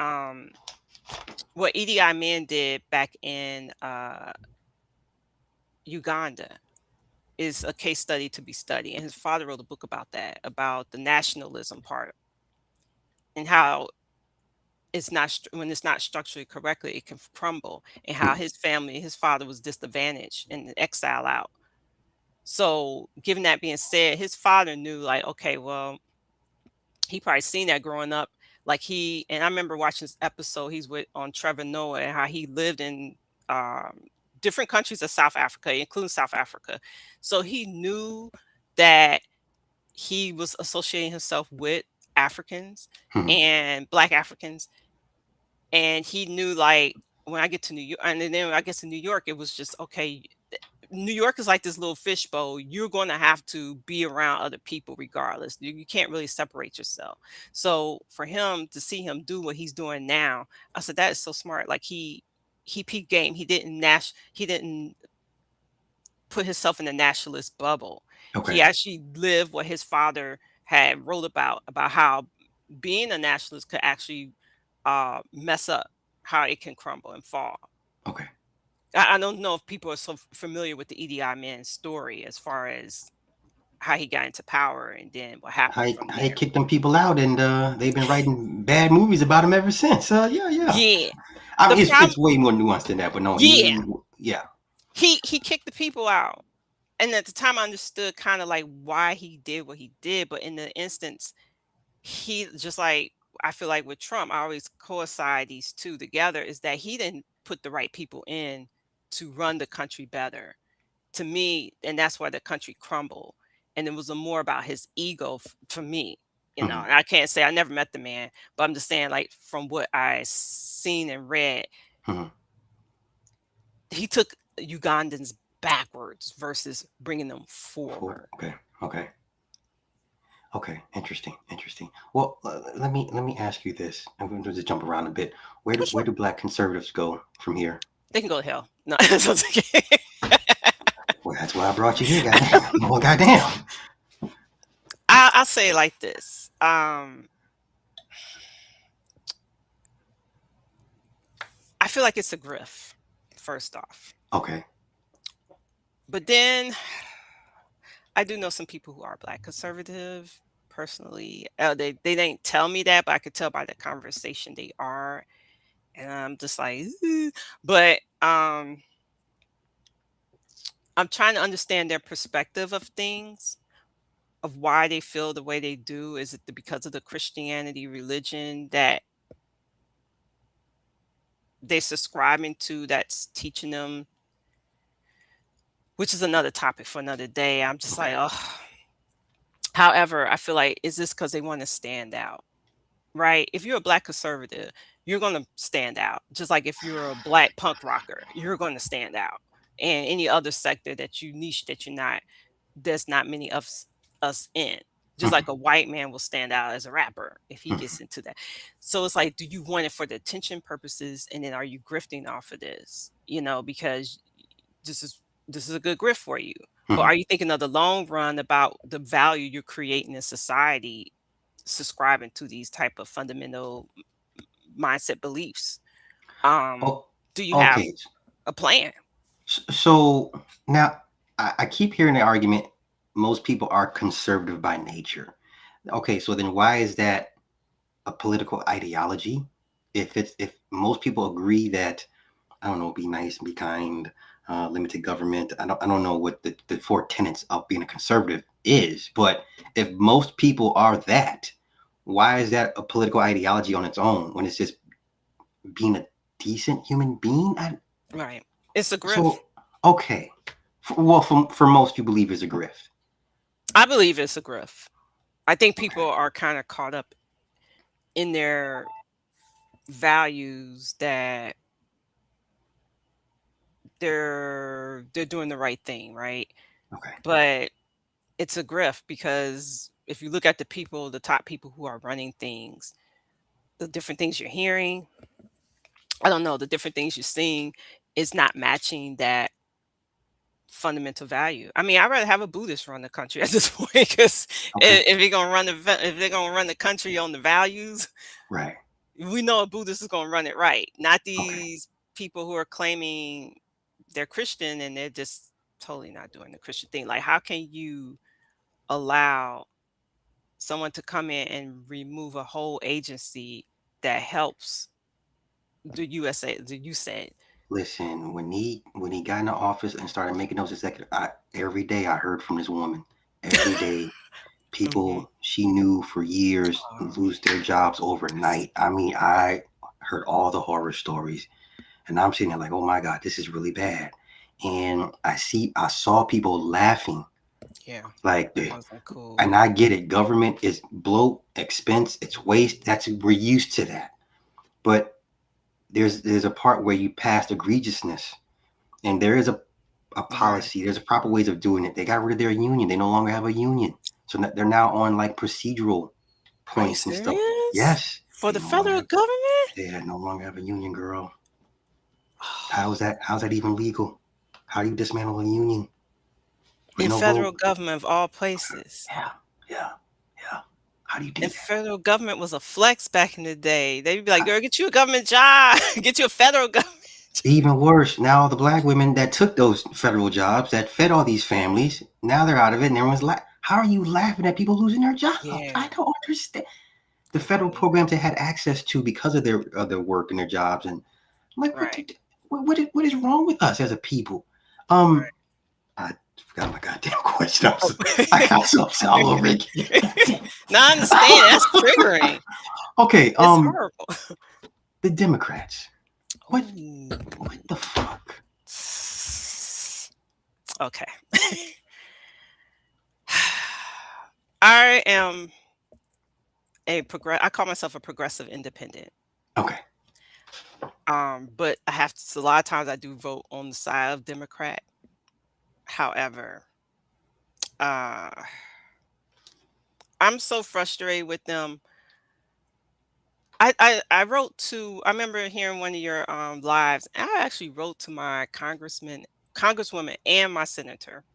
Speaker 2: what Idi Amin did back in Uganda is a case study to be studied, and his father wrote a book about that, about the nationalism part and how it's not when it's not structured correctly, it can crumble, and how his family, his father was disadvantaged and exiled out. So, given that being said, his father knew, like, okay, well, he probably seen that growing up. Like and I remember watching this episode he's with on Trevor Noah and how he lived in um, different countries of South Africa, including South Africa. So he knew that he was associating himself with Africans
Speaker 1: Hmm.
Speaker 2: and Black Africans, and he knew, like, when I get to New York, and then I guess in New York, it was just okay. New York is like this little fishbowl. You're going to have to be around other people regardless. You can't really separate yourself. So for him to see him do what he's doing now, I said that is so smart. Like he peaked game. He didn't put himself in a nationalist bubble. He
Speaker 1: Okay.
Speaker 2: actually lived what his father had wrote about how being a nationalist could actually mess up, how it can crumble and fall.
Speaker 1: Okay.
Speaker 2: I don't know if people are so familiar with the Idi Amin story as far as how he got into power and then what happened from
Speaker 1: How he
Speaker 2: there.
Speaker 1: kicked them people out, and they've been writing bad movies about him ever since. Yeah, yeah.
Speaker 2: Yeah.
Speaker 1: I
Speaker 2: The
Speaker 1: mean,
Speaker 2: problem,
Speaker 1: it's way more nuanced than that, but no,
Speaker 2: yeah,
Speaker 1: yeah.
Speaker 2: he kicked the people out. And at the time I understood kind of like why he did what he did, but in the instance, he just like I feel like with Trump, I always coincide these two together, is that he didn't put the right people in to run the country better, to me, and that's why the country crumbled. And it was a more about his ego for me,
Speaker 1: Hmm.
Speaker 2: and I can't say I never met the man, but I'm just saying, like, from what I seen and read,
Speaker 1: Hmm.
Speaker 2: he took Ugandans backwards versus bringing them forward.
Speaker 1: Okay. Okay. Okay. Interesting. Interesting. Well, let me ask you this. I'm going to just jump around a bit. Where
Speaker 2: Oh,
Speaker 1: do where
Speaker 2: sure.
Speaker 1: do black conservatives go from here?
Speaker 2: They can go to hell. No, it's okay.
Speaker 1: Well, that's why I brought you here, goddamn. Well, goddamn.
Speaker 2: I'll say it like this. I feel like it's a grift, first off.
Speaker 1: Okay.
Speaker 2: But then I do know some people who are black conservative personally. They didn't tell me that, but I could tell by the conversation they are. And I'm just like, "Ooh." But I'm trying to understand their perspective of things, of why they feel the way they do. Is it because of the Christianity religion that they're subscribing to that's teaching them, which is another topic for another day. I'm just
Speaker 1: Okay.
Speaker 2: like, oh. However, I feel like, is this because they want to stand out? right? If you're a black conservative, you're going to stand out. Just like if you're a black punk rocker, you're going to stand out. And any other sector that you niche that you're not, there's not many of us in. Just like
Speaker 1: Mhm,
Speaker 2: a white man will stand out as a rapper if he
Speaker 1: mhm,
Speaker 2: gets into that. So it's like, do you want it for the attention purposes, and then are you grifting off of this? Because this is this is a good grift for you. But
Speaker 1: mhm.
Speaker 2: are you thinking of the long run about the value you're creating in society, subscribing to these type of fundamental mindset beliefs? Um,
Speaker 1: Oh,
Speaker 2: do you have
Speaker 1: okay.
Speaker 2: a plan?
Speaker 1: So now I keep hearing the argument most people are conservative by nature. Okay, so then why is that a political ideology? If most people agree that, I don't know, be nice and be kind, limited government. I don't know what the four tenets of being a conservative is, but if most people are that, why is that a political ideology on its own when it's just being a decent human being?
Speaker 2: Right. It's a grift.
Speaker 1: So okay, well, for most you believe is a grift.
Speaker 2: I believe it's a grift. I think
Speaker 1: Okay,
Speaker 2: people are kind of caught up in their values that they're doing the right thing, right?
Speaker 1: okay.
Speaker 2: But it's a grift because if you look at the top people who are running things, the different things you're hearing, I don't know, the different things you're seeing is not matching that fundamental value. I mean, I'd rather have a Buddhist run the country at this point because
Speaker 1: Okay.
Speaker 2: if if they're gonna run the country on the values,
Speaker 1: Right.
Speaker 2: we know a Buddhist is gonna run it right. Not
Speaker 1: Okay.
Speaker 2: these people who are claiming they're Christian and they're just totally not doing the Christian thing. Like, how can you allow someone to come in and remove a whole agency that helps the USA, the you said.
Speaker 1: Listen, when he got in the office and started making those every day I heard from this woman. Every day,
Speaker 2: Mhm.
Speaker 1: people she knew for years
Speaker 2: Um,
Speaker 1: lose their jobs overnight. I mean, I heard all the horror stories, and I'm sitting there like, oh my God, this is really bad. And I saw people laughing
Speaker 2: yeah,
Speaker 1: like,
Speaker 2: that wasn't cool.
Speaker 1: and I get it. Government is bloat, expense, it's waste. We're used to that. But there's a part where you passed egregiousness, and there is a
Speaker 2: Right.
Speaker 1: policy. There's a proper ways of doing it. They got rid of their union. They no longer have a union, so they're now on like procedural
Speaker 2: Are you
Speaker 1: points and stuff.
Speaker 2: serious?
Speaker 1: Yes,
Speaker 2: For the federal government?
Speaker 1: they no longer have a union, girl. How's that even legal? How do you dismantle a union with
Speaker 2: In
Speaker 1: no
Speaker 2: federal
Speaker 1: vote?
Speaker 2: government of all places.
Speaker 1: Yeah, yeah, yeah. How do you do
Speaker 2: And
Speaker 1: that?
Speaker 2: federal government was a flex back in the day. They'd be like, "Girl, get you a government job. Get you a federal government job."
Speaker 1: Even worse, now the black women that took those federal jobs that fed all these families, now they're out of it, and everyone's like, "How are you laughing at people losing their jobs? I
Speaker 2: Yeah,
Speaker 1: don't understand." The federal
Speaker 2: yeah,
Speaker 1: programs they had access to because of their work and their jobs, and I'm like,
Speaker 2: right,
Speaker 1: what is wrong with us as a people?
Speaker 2: right.
Speaker 1: I forgot my goddamn question.
Speaker 2: Oh.
Speaker 1: I got something all over again.
Speaker 2: No, I understand, that's triggering.
Speaker 1: Okay,
Speaker 2: It's horrible.
Speaker 1: the Democrats. What
Speaker 2: Ooh.
Speaker 1: what the fuck?
Speaker 2: Okay. I am I call myself a progressive independent.
Speaker 1: Okay,
Speaker 2: But I have to, a lot of times I do vote on the side of Democrat. However, uh, I'm so frustrated with them. I wrote to, I remember hearing one of your lives. I actually wrote to my congresswoman, and my senator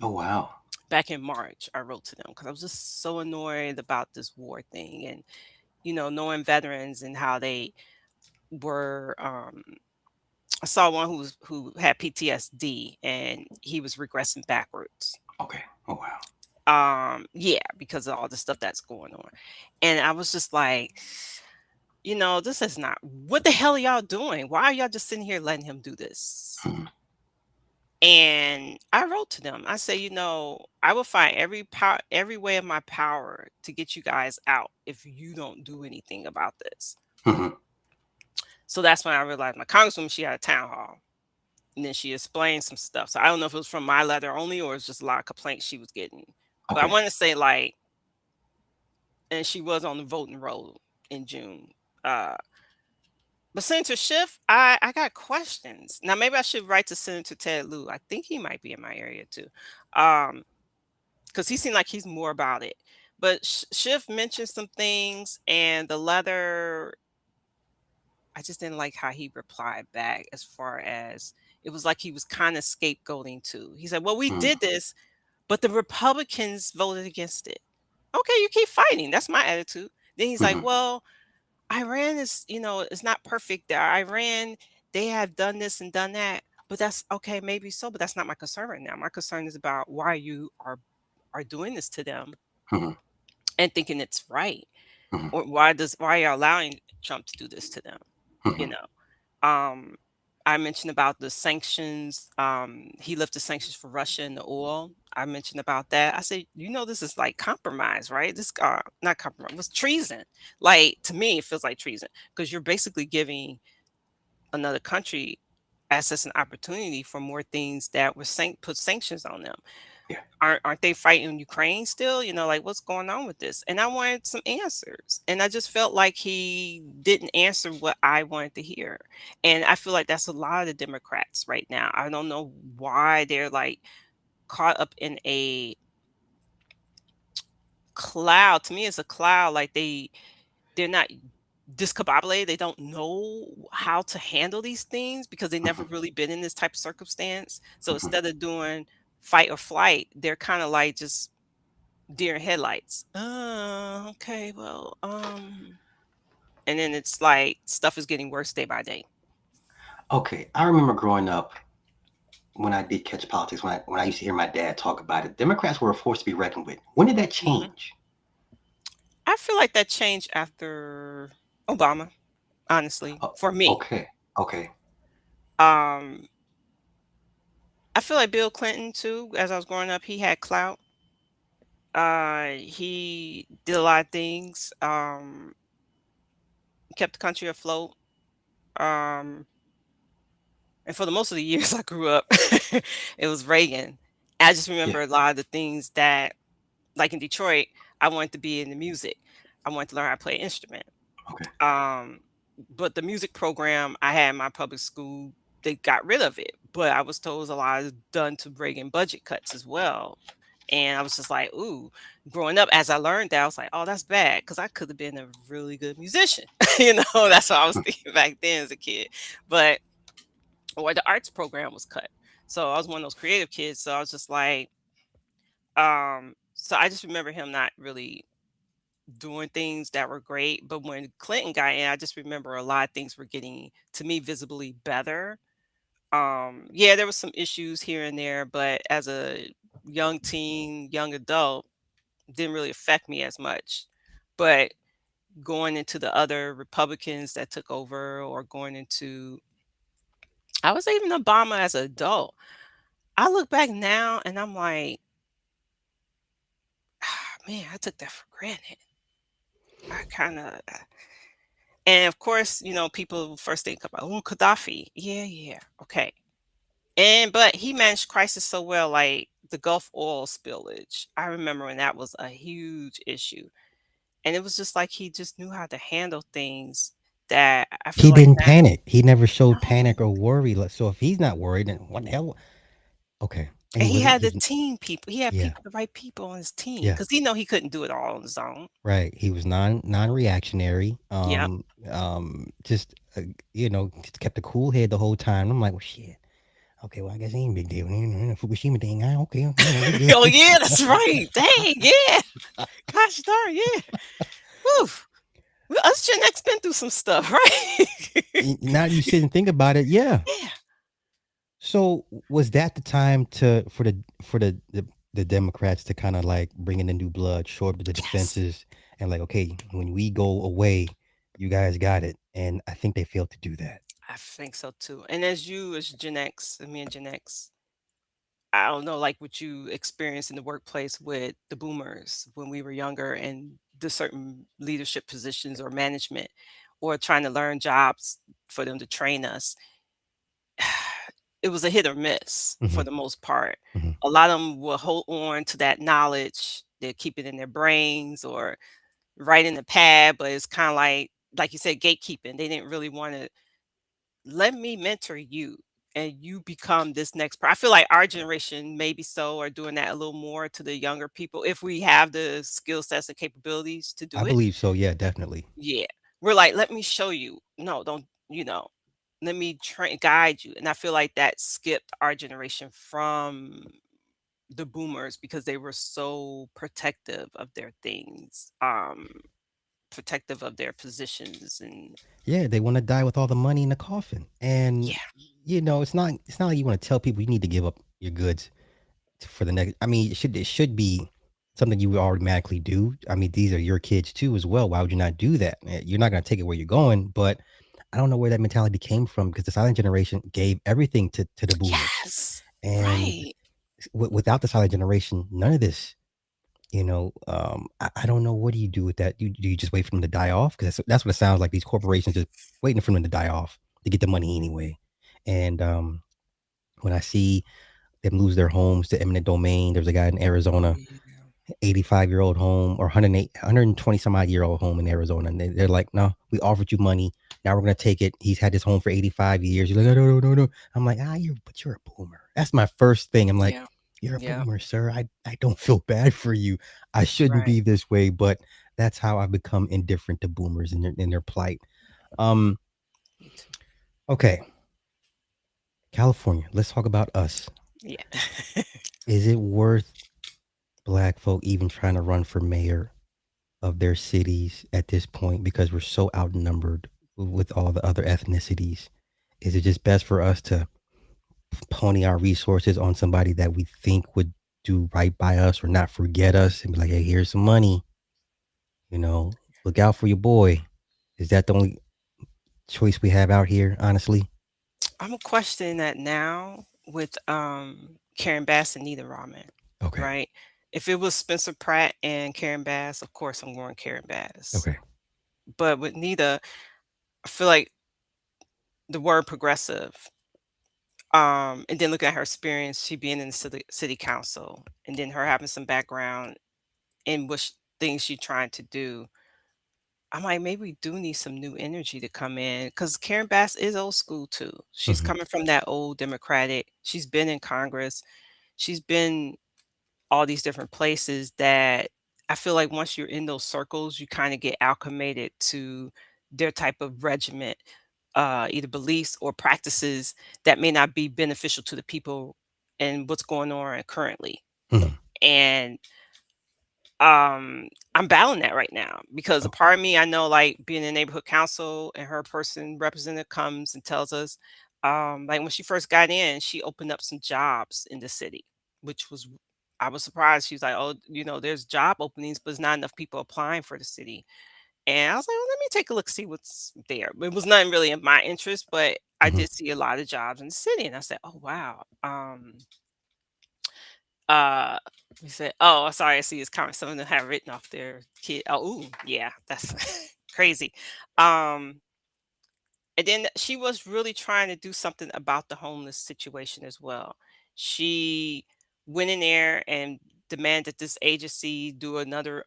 Speaker 1: oh wow,
Speaker 2: back in March. I wrote to them because I was just so annoyed about this war thing, and knowing veterans and how they were. I saw one who had PTSD and he was regressing backwards.
Speaker 1: okay, oh wow.
Speaker 2: Yeah, because of all the stuff that's going on. And I was just like, this is not, what the hell are y'all doing? Why are y'all just sitting here letting him do this?
Speaker 1: Mhm,
Speaker 2: And I wrote to them. I say, I will find every way of my power to get you guys out if you don't do anything about this.
Speaker 1: mhm,
Speaker 2: So that's when I realized my congresswoman, she had a town hall. And then she explained some stuff. So I don't know if it was from my letter only or it's just a lot of complaints she was getting. But I
Speaker 1: okay,
Speaker 2: want to say, like, and she was on the voting roll in June. Uh, but Senator Schiff, I got questions. Now maybe I should write to Senator Ted Lieu. I think he might be in my area too, because he seemed like he's more about it. But Schiff mentioned some things, and the leather. I just didn't like how he replied back. As far as it was like he was kind of scapegoating too. He said, "Well, we
Speaker 1: Mm,
Speaker 2: did this, but the Republicans voted against it." Okay, you keep fighting. That's my attitude. Then he's like,
Speaker 1: mhm,
Speaker 2: "Well, Iran is, it's not perfect. Iran, they have done this and done that, but that's okay, maybe so, but that's not my concern right now. My concern is about why you are doing this to them
Speaker 1: mhm,
Speaker 2: and thinking it's right,
Speaker 1: mhm,
Speaker 2: or why are you allowing Trump to do this to them? You
Speaker 1: mhm.
Speaker 2: know, I mentioned about the sanctions. He lifted sanctions for Russia and the oil. I mentioned about that. I said, this is like compromise, right? This not compromise, it was treason. Like to me, it feels like treason because you're basically giving another country access and opportunity for more things that were put sanctions on them.
Speaker 1: Yeah.
Speaker 2: Aren't they fighting Ukraine still? Like what's going on with this? And I wanted some answers. And I just felt like he didn't answer what I wanted to hear. And I feel like that's a lot of the Democrats right now. I don't know why they're like caught up in a cloud. To me, it's a cloud. Like they're not discombobulated. They don't know how to handle these things because they never
Speaker 1: Mhm,
Speaker 2: really been in this type of circumstance. So
Speaker 1: mhm.
Speaker 2: instead of doing fight or flight, they're kind of like just deer in headlights. Okay, well, and then it's like stuff is getting worse day by day.
Speaker 1: Okay, I remember growing up when I did catch politics, when I used to hear my dad talk about it. Democrats were a force to be reckoned with. When did that
Speaker 2: Mhm.
Speaker 1: change?
Speaker 2: I feel like that changed after Obama, honestly,
Speaker 1: Oh,
Speaker 2: for me.
Speaker 1: okay, okay,
Speaker 2: Um, I feel like Bill Clinton too, as I was growing up, he had clout. He did a lot of things, kept the country afloat. Um, and for the most of the years I grew up, it was Reagan. I just
Speaker 1: yeah,
Speaker 2: remember a lot of the things that, like in Detroit, I wanted to be in the music. I wanted to learn how to play an instrument.
Speaker 1: okay,
Speaker 2: Um, but the music program I had in my public school, they got rid of it. But I was told it was a lot done to bring in budget cuts as well. And I was just like, ooh, growing up, as I learned that, I was like, oh, that's bad because I could have been a really good musician. That's what I was
Speaker 1: hmm,
Speaker 2: thinking back then as a kid. But, or the arts program was cut. So I was one of those creative kids. So I was just like, so I just remember him not really doing things that were great. But when Clinton got in, I just remember a lot of things were getting, to me, visibly better. Yeah, there was some issues here and there, but as a young teen, young adult, didn't really affect me as much. But going into the other Republicans that took over, or going into, I was even Obama as an adult. I look back now and I'm like, man, I took that for granted. I kind of, and of course, people first think about, oh, Gaddafi. Yeah, yeah, okay. But he managed crisis so well, like the Gulf oil spillage. I remember when that was a huge issue. And it was just like he just knew how to handle things that I feel
Speaker 3: He
Speaker 2: like
Speaker 3: didn't
Speaker 2: that.
Speaker 3: panic. He never showed panic or
Speaker 2: No.
Speaker 3: worry. So if he's not worried, then what the hell? Okay. And
Speaker 2: And
Speaker 3: he
Speaker 2: he
Speaker 3: wasn't.
Speaker 2: had the
Speaker 3: He's
Speaker 2: team people. He had
Speaker 3: yeah,
Speaker 2: the right people on his team
Speaker 3: yeah.
Speaker 2: because he couldn't do it all on his own.
Speaker 3: Right. He was non-reactionary.
Speaker 2: Yep.
Speaker 3: Just just kept a cool head the whole time. I'm like, well, shit. Okay, well, I guess it ain't a big deal. The Fukushima thing. Okay, we good.
Speaker 2: Oh yeah, that's right. Dang, yeah. Gosh darn, yeah. Whew. Well, us Gen X been through some stuff, right?
Speaker 3: Now you sit and think about it. Yeah.
Speaker 2: Yeah.
Speaker 3: So was that the time for the Democrats to kind of like bring in the new blood, shore up the
Speaker 2: Yes.
Speaker 3: defenses, and like, okay, when we go away, you guys got it. And I think they failed to do that.
Speaker 2: I think so too. And as Gen X, and me and Gen X, I don't know, like what you experienced in the workplace with the boomers when we were younger and the certain leadership positions or management, or trying to learn jobs for them to train us. It was a hit or miss
Speaker 3: Hmm.
Speaker 2: for the most part.
Speaker 3: Hmm.
Speaker 2: A lot of them will hold on to that knowledge. They'll keep it in their brains, or right in the pad, but it's kind of like you said, gatekeeping. They didn't really want to let me mentor you and you become this next I feel like our generation maybe so are doing that a little more to the younger people if we have the skill sets and capabilities to
Speaker 3: I
Speaker 2: do it.
Speaker 3: believe so. Yeah, definitely.
Speaker 2: Yeah. We're like, let me show you. No, don't, let me train guide you. And I feel like that skipped our generation from the boomers because they were so protective of their things, protective of their positions and
Speaker 3: Yeah, they want to die with all the money in the coffin, and
Speaker 2: yeah.
Speaker 3: it's not like you want to tell people you need to give up your goods for the next. I mean, it should be something you would automatically do. I mean, these are your kids too as well. Why would you not do that? You're not going to take it where you're going, but I don't know where that mentality came from because the silent generation gave everything to the boomers,
Speaker 2: Yes.
Speaker 3: and
Speaker 2: Right.
Speaker 3: without the silent generation, none of this. I don't know. What do you do with that? Do you just wait for them to die off? Because that's what it sounds like. These corporations just waiting for them to die off to get the money anyway. And when I see them lose their homes to eminent domain, there's a guy in Arizona,
Speaker 2: Yeah.
Speaker 3: 85-year-old home or 120 some odd year old home in Arizona. And they're like, no, we offered you money. Now we're going to take it. He's had this home for 85 years. You're like, "Oh, no, no, no, no." I'm like, but you're a boomer. That's my first thing. I'm like,
Speaker 2: Yeah.
Speaker 3: you're a
Speaker 2: Yeah.
Speaker 3: boomer, sir. I don't feel bad for you. I shouldn't
Speaker 2: Right.
Speaker 3: be this way, but that's how I've become indifferent to boomers and their plight. Um,
Speaker 2: Me too.
Speaker 3: okay. California. Let's talk about us.
Speaker 2: Yeah.
Speaker 3: Is it worth black folk even trying to run for mayor of their cities at this point because we're so outnumbered with all the other ethnicities? Is it just best for us to pony our resources on somebody that we think would do right by us or not forget us and be like, hey, here's some money, you know, look out for your boy? Is that the only choice we have out here, honestly?
Speaker 2: I'm questioning that now with Karen Bass and Nita Raman,
Speaker 3: Okay.
Speaker 2: right? If it was Spencer Pratt and Karen Bass, of course I'm going Karen Bass.
Speaker 3: Okay.
Speaker 2: But with Nita, I feel like the word progressive, and then looking at her experience, she being in the city council, and then her having some background in which things she trying to do. I'm like, maybe we do need some new energy to come in because Karen Bass is old school too. She's
Speaker 3: Hmm.
Speaker 2: coming from that old Democratic. She's been in Congress. She's been all these different places that I feel like once you're in those circles, you kind of get acclimated to their type of regiment, either beliefs or practices that may not be beneficial to the people and what's going on currently.
Speaker 3: Hmm.
Speaker 2: And I'm battling that right now because a
Speaker 3: Oh.
Speaker 2: part of me, I know like being in neighborhood council and her person representative comes and tells us, like when she first got in, she opened up some jobs in the city, which was I was surprised. She was like, "Oh, there's job openings, but there's not enough people applying for the city." And I was like, "Well, let me take a look, see what's there." It was nothing really in my interest, but I
Speaker 3: Hmm.
Speaker 2: did see a lot of jobs in the city, and I said, "Oh wow." Uh, we said, "Oh, sorry, I see his comment. Some of them have written off their kid." Oh, ooh, yeah, that's crazy. Um, and then she was really trying to do something about the homeless situation as well. She went in there and demanded this agency do another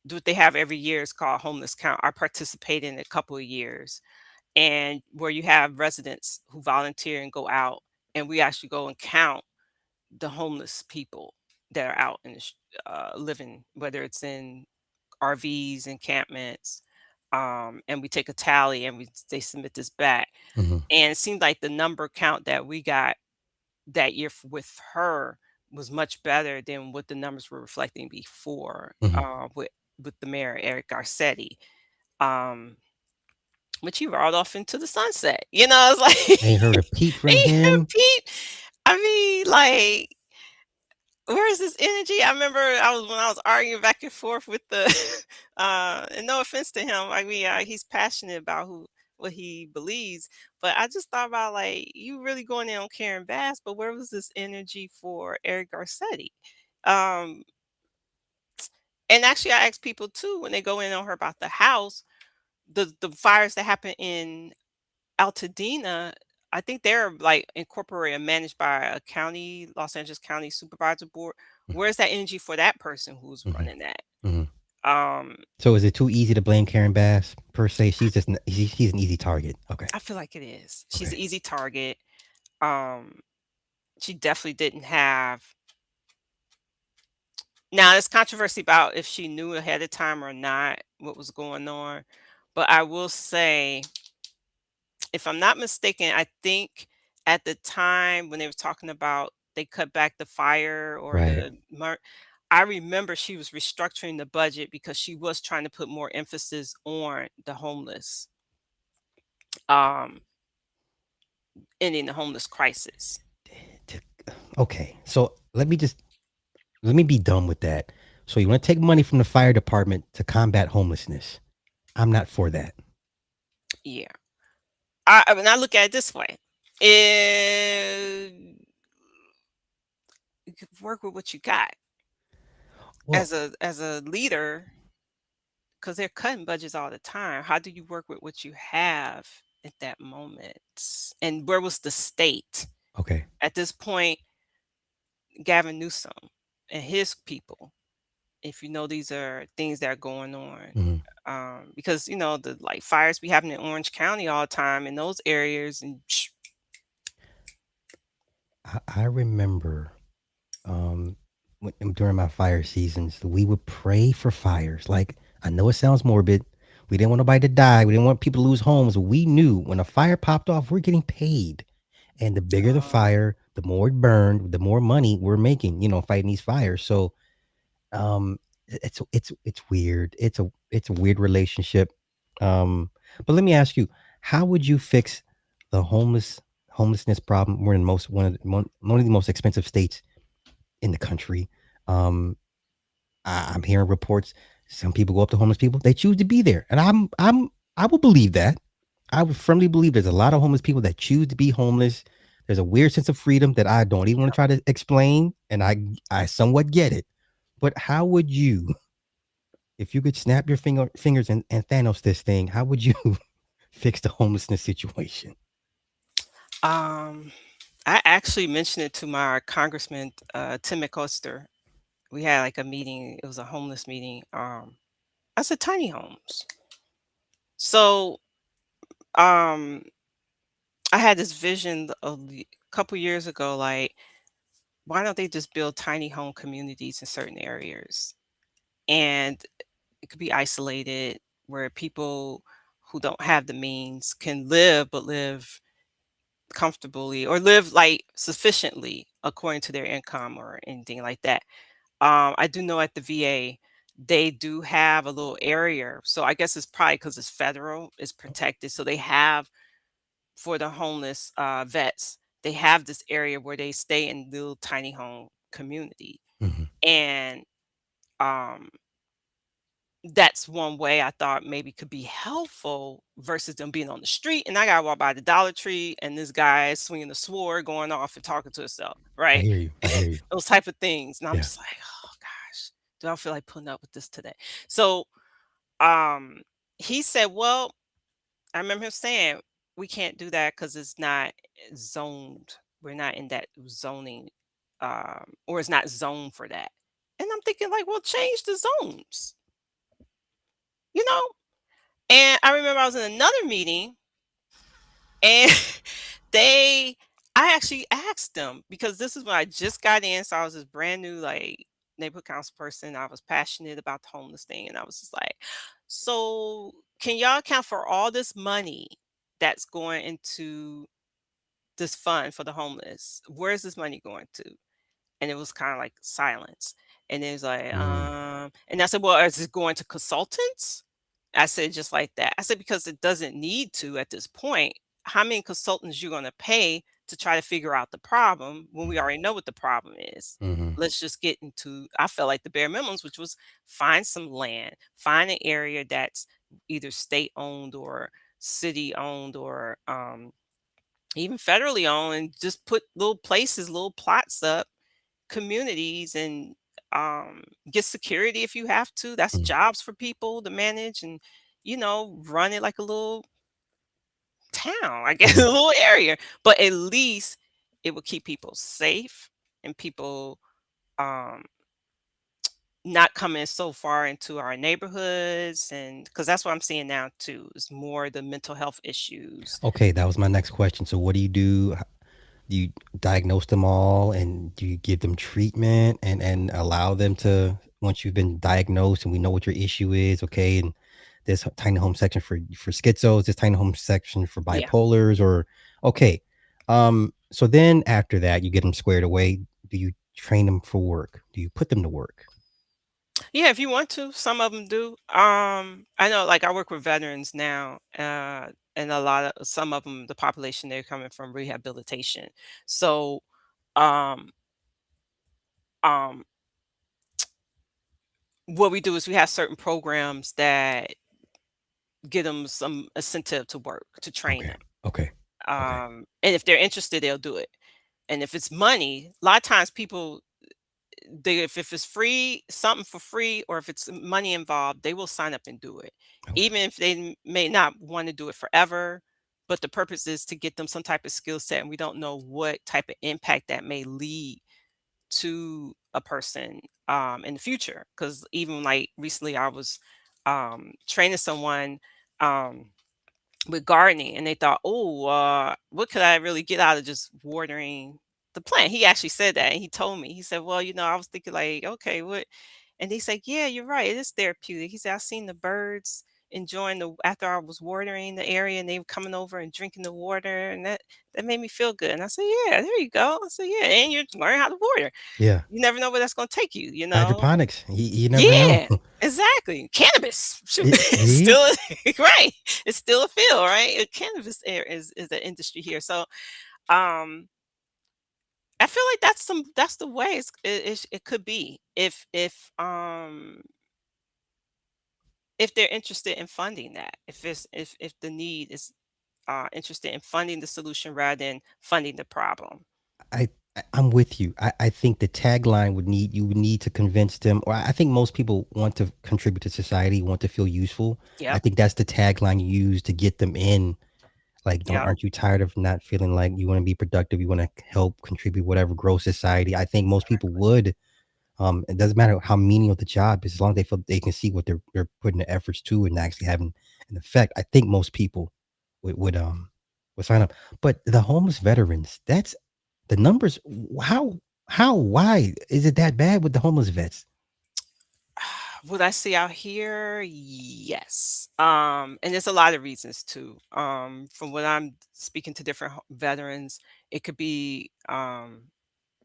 Speaker 2: do what they have every year. It's called homeless count. I participated in a couple of years, and where you have residents who volunteer and go out, and we actually go and count the homeless people that are out in the living, whether it's in RVs, encampments, and we take a tally and they submit this back.
Speaker 3: Hmm.
Speaker 2: And it seemed like the number count that we got that year with her was much better than what the numbers were reflecting before
Speaker 3: Hmm.
Speaker 2: with the mayor Eric Garcetti. Um, which he rode off into the sunset. It's
Speaker 3: Ain't heard a
Speaker 2: like
Speaker 3: peep from
Speaker 2: he
Speaker 3: him.
Speaker 2: Pete. I mean, like where is this energy? I remember when I was arguing back and forth with the and no offense to him. I mean, he's passionate about what he believes, but I just thought about like you really going in on Karen Bass, but where was this energy for Eric Garcetti? Um, and actually, I ask people too when they go in on her about the house, the fires that happen in Altadena. I think they're like incorporated and managed by a Los Angeles County Supervisor Board. Where's that energy for that person who's
Speaker 3: Hmm.
Speaker 2: running that?
Speaker 3: Hmm. So is it too easy to blame Karen Bass per se? She's just she's an easy target. Okay.
Speaker 2: I feel like it is. She's
Speaker 3: Okay.
Speaker 2: an easy target. Um, she definitely didn't have. Now, there's controversy about if she knew ahead of time or not what was going on. But I will say, if I'm not mistaken, I think at the time when they were talking about they cut back the fire or
Speaker 3: Right.
Speaker 2: I remember she was restructuring the budget because she was trying to put more emphasis on the homeless, um, ending the homeless crisis.
Speaker 3: Okay. So let me be done with that. So you want to take money from the fire department to combat homelessness? I'm not for that.
Speaker 2: Yeah. I mean, I look at it this way. If you could work with what you got
Speaker 3: Well,
Speaker 2: as a leader, because they're cutting budgets all the time. How do you work with what you have at that moment? And where was the state
Speaker 3: okay.
Speaker 2: at this point? Gavin Newsom and his people. If you know these are things that are going on,
Speaker 3: hmm
Speaker 2: because you know the like fires be happening in Orange County all the time in those areas, and
Speaker 3: I remember during my fire seasons, we would pray for fires. Like, I know it sounds morbid. We didn't want nobody to die. We didn't want people to lose homes. We knew when a fire popped off, we're getting paid. And the bigger the
Speaker 2: uh,
Speaker 3: fire, the more it burned, the more money we're making, fighting these fires. So um it's weird. It's a weird relationship. But let me ask you, how would you fix the homelessness problem? We're in one of the most expensive states in the country. Um, I'm hearing reports. Some people go up to homeless people. They choose to be there, and I will believe that. I would firmly believe there's a lot of homeless people that choose to be homeless. There's a weird sense of freedom that I don't even want to try to explain, and I somewhat get it. But how would you, if you could snap your fingers and Thanos this thing, how would you fix the homelessness situation?
Speaker 2: um, I actually mentioned it to my congressman, Tim McCoster. We had like a meeting. It was a homeless meeting. I said tiny homes. So um, I had this vision a couple years ago, like why don't they just build tiny home communities in certain areas? And it could be isolated where people who don't have the means can live, but live comfortably or live like sufficiently according to their income or anything like that. I do know at the VA, they do have a little area. So I guess it's probably because it's federal, it's protected. So they have for the homeless vets, they have this area where they stay in little tiny home community.
Speaker 3: hmm
Speaker 2: And um, that's one way I thought maybe could be helpful versus them being on the street. And I got to walk by the Dollar Tree and this guy is swinging the sword, going off and talking to himself,
Speaker 3: I
Speaker 2: right?
Speaker 3: hear you. I hear you.
Speaker 2: Those type of things. And I'm
Speaker 3: Yeah.
Speaker 2: just like, oh gosh, do I feel like putting up with this today? So um, he said, well, I remember him saying, we can't do that because it's not zoned. We're not in that zoning, or it's not zoned for that. And I'm thinking, like, well, change the zones, you know? And I remember I was in another meeting and they, I actually asked them because this is when I just got in. So I was this brand new, like, neighborhood council person. I was passionate about the homeless thing. And I was just like, so can y'all account for all this money that's going into this fund for the homeless? Where is this money going to? And it was kind of like silence. And it was like,
Speaker 3: Mm,
Speaker 2: and I said, well, is it going to consultants? I said, just like that. I said, because it doesn't need to at this point. How many consultants you're going to pay to try to figure out the problem when we already know what the problem is?
Speaker 3: hmm
Speaker 2: Let's just get into, I felt like the bare minimums, which was find some land, find an area that's either state owned or city owned or even federally owned, and just put little places, little plots up, communities, and get security if you have to. That's jobs for people to manage and, run it like a little town, I guess, a
Speaker 3: hmm
Speaker 2: little area. But at least it will keep people safe and people um not coming so far into our neighborhoods, and because that's what I'm seeing now too, is more the mental health issues.
Speaker 3: Okay, that was my next question. So what do you do? Do you diagnose them all, and do you give them treatment and allow them to, once you've been diagnosed and we know what your issue is, okay, and this tiny home section for schizos, this tiny home section for
Speaker 2: Yeah.
Speaker 3: bipolars, or okay. So then after that, you get them squared away. Do you train them for work? Do you put them to work?
Speaker 2: Yeah, if you want to, some of them do. I know, like, I work with veterans now, and a lot of some of them, the population, they're coming from rehabilitation. So, um, um, what we do is we have certain programs that give them some incentive to work, to train
Speaker 3: Okay.
Speaker 2: them.
Speaker 3: Okay. Okay.
Speaker 2: And if they're interested, they'll do it. And if it's money, a lot of times people, if it's free, something for free, or if it's money involved, they will sign up and do it,
Speaker 3: Okay.
Speaker 2: even if they may not want to do it forever. But the purpose is to get them some type of skill set, and we don't know what type of impact that may lead to a person in the future. Because even like recently, I was training someone. Um, with gardening, and they thought, "Oh, what could I really get out of just watering the plant?" He actually said that, and he told me. He said, "Well, I was thinking like, okay, what?" And he said, "Yeah, you're right. It is therapeutic." He said, "I've seen the birds enjoying the after I was watering the area, and they were coming over and drinking the water, and that made me feel good." And I said, "Yeah, there you go." I said, "Yeah, and you're learning how to water.
Speaker 3: Yeah.
Speaker 2: You never know where that's going to take you, you know."
Speaker 3: Hydroponics. You never know.
Speaker 2: Yeah, exactly. Cannabis, shoot, it's
Speaker 3: See?
Speaker 2: still right. It's still a field, right? Cannabis air is an industry here. So, um, I feel like that's the way it could be if they're interested in funding that. If the need is interested in funding the solution rather than funding the problem.
Speaker 3: I I'm with you. I think the tagline you would need to convince them, or I think most people want to contribute to society, want to feel useful. I
Speaker 2: Yep.
Speaker 3: think that's the tagline you use to get them in. Like, don't
Speaker 2: Yep.
Speaker 3: aren't you tired of not feeling like you want to be productive? You want to help contribute, whatever, grow society. I think most people would. It doesn't matter how menial the job is, as long as they feel they can see what they're putting the efforts to and actually having an effect. I think most people would sign up. But the homeless veterans, that's the numbers. Why is it that bad with the homeless vets?
Speaker 2: What I see out here, yes. And there's a lot of reasons too. From what I'm speaking to different veterans, it could be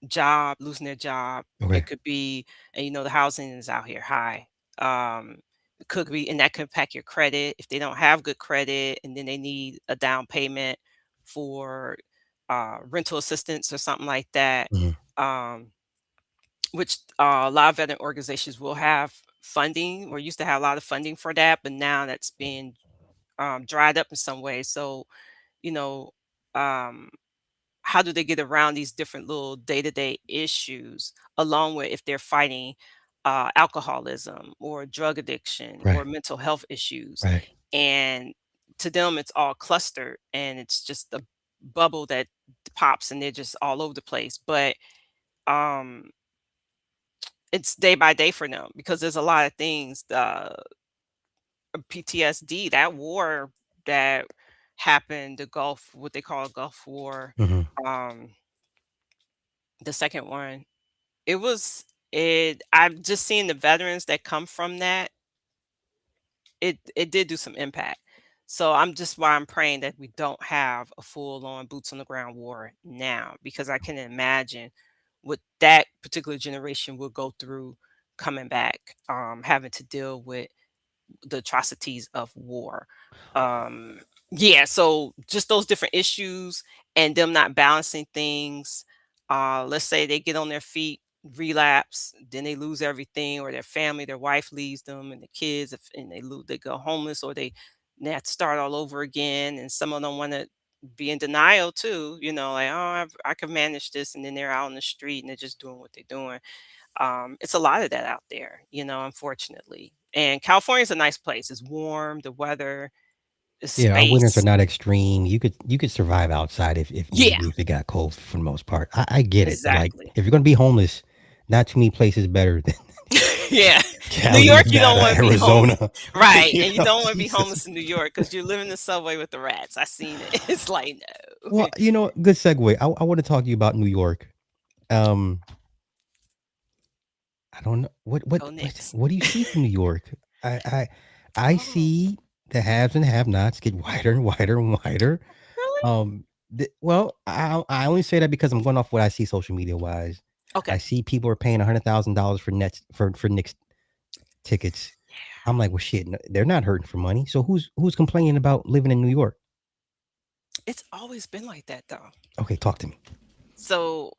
Speaker 2: job, losing their job. It
Speaker 3: Okay.
Speaker 2: could be, and the housing is out here high. Um, it could be, and that could impact your credit if they don't have good credit, and then they need a down payment for rental assistance or something like that.
Speaker 3: Mhm.
Speaker 2: Um, which a lot of veteran organizations will have funding, or used to have a lot of funding for that, but now that's being dried up in some way. So, you know, um, how do they get around these different little day-to-day issues, along with if they're fighting alcoholism or drug addiction or
Speaker 3: Right.
Speaker 2: mental health issues?
Speaker 3: Right.
Speaker 2: And to them, it's all clustered, and it's just a bubble that pops, and they're just all over the place. But um, it's day by day for them because there's a lot of things, PTSD, that war that happened, the Gulf, what they call a Gulf War,
Speaker 3: Mhm.
Speaker 2: um, the second one. I've just seen the veterans that come from that, it did do some impact. So I'm just why I'm praying that we don't have a full on boots on the ground war now, because I can imagine what that particular generation will go through coming back, having to deal with the atrocities of war. Um, yeah, so just those different issues and them not balancing things. Let's say they get on their feet, relapse, then they lose everything, or their family, their wife leaves them, and the kids, and they go homeless, or they have to start all over again. And some of them want to be in denial too, like, oh, I can manage this, and then they're out in the street and they're just doing what they're doing. It's a lot of that out there, unfortunately. And California's a nice place. It's warm, the weather, the
Speaker 3: Yeah, our winters are
Speaker 2: space.
Speaker 3: not extreme. You could survive outside if need
Speaker 2: Yeah,
Speaker 3: be, if it got cold for the most part. I get it. Like,
Speaker 2: exactly.
Speaker 3: if you're gonna be homeless, not too many places better than
Speaker 2: Yeah. New
Speaker 3: Cali,
Speaker 2: York, you don't
Speaker 3: Nevada,
Speaker 2: wanna be homeless.
Speaker 3: Arizona.
Speaker 2: Right,
Speaker 3: You
Speaker 2: and you
Speaker 3: know,
Speaker 2: don't wanna be
Speaker 3: Jesus.
Speaker 2: homeless in New York because 'cause you're living in the subway with the rats. I seen it. It's like, no.
Speaker 3: Well, good segue. I want to talk to you about New York. Um, I don't know
Speaker 2: Go Knicks.
Speaker 3: what do you see from New York? I I I
Speaker 2: Oh,
Speaker 3: see the haves and have-nots get wider and wider and wider.
Speaker 2: really?
Speaker 3: Well, I only say that because I'm going off what I see social media wise. I
Speaker 2: Okay.
Speaker 3: see people are paying $100,000 for Nets for Knicks tickets. I'm like, well, shit, they're not hurting for money. So who's complaining about living in New York?
Speaker 2: It's always been like that, though.
Speaker 3: Okay, talk to me.
Speaker 2: So,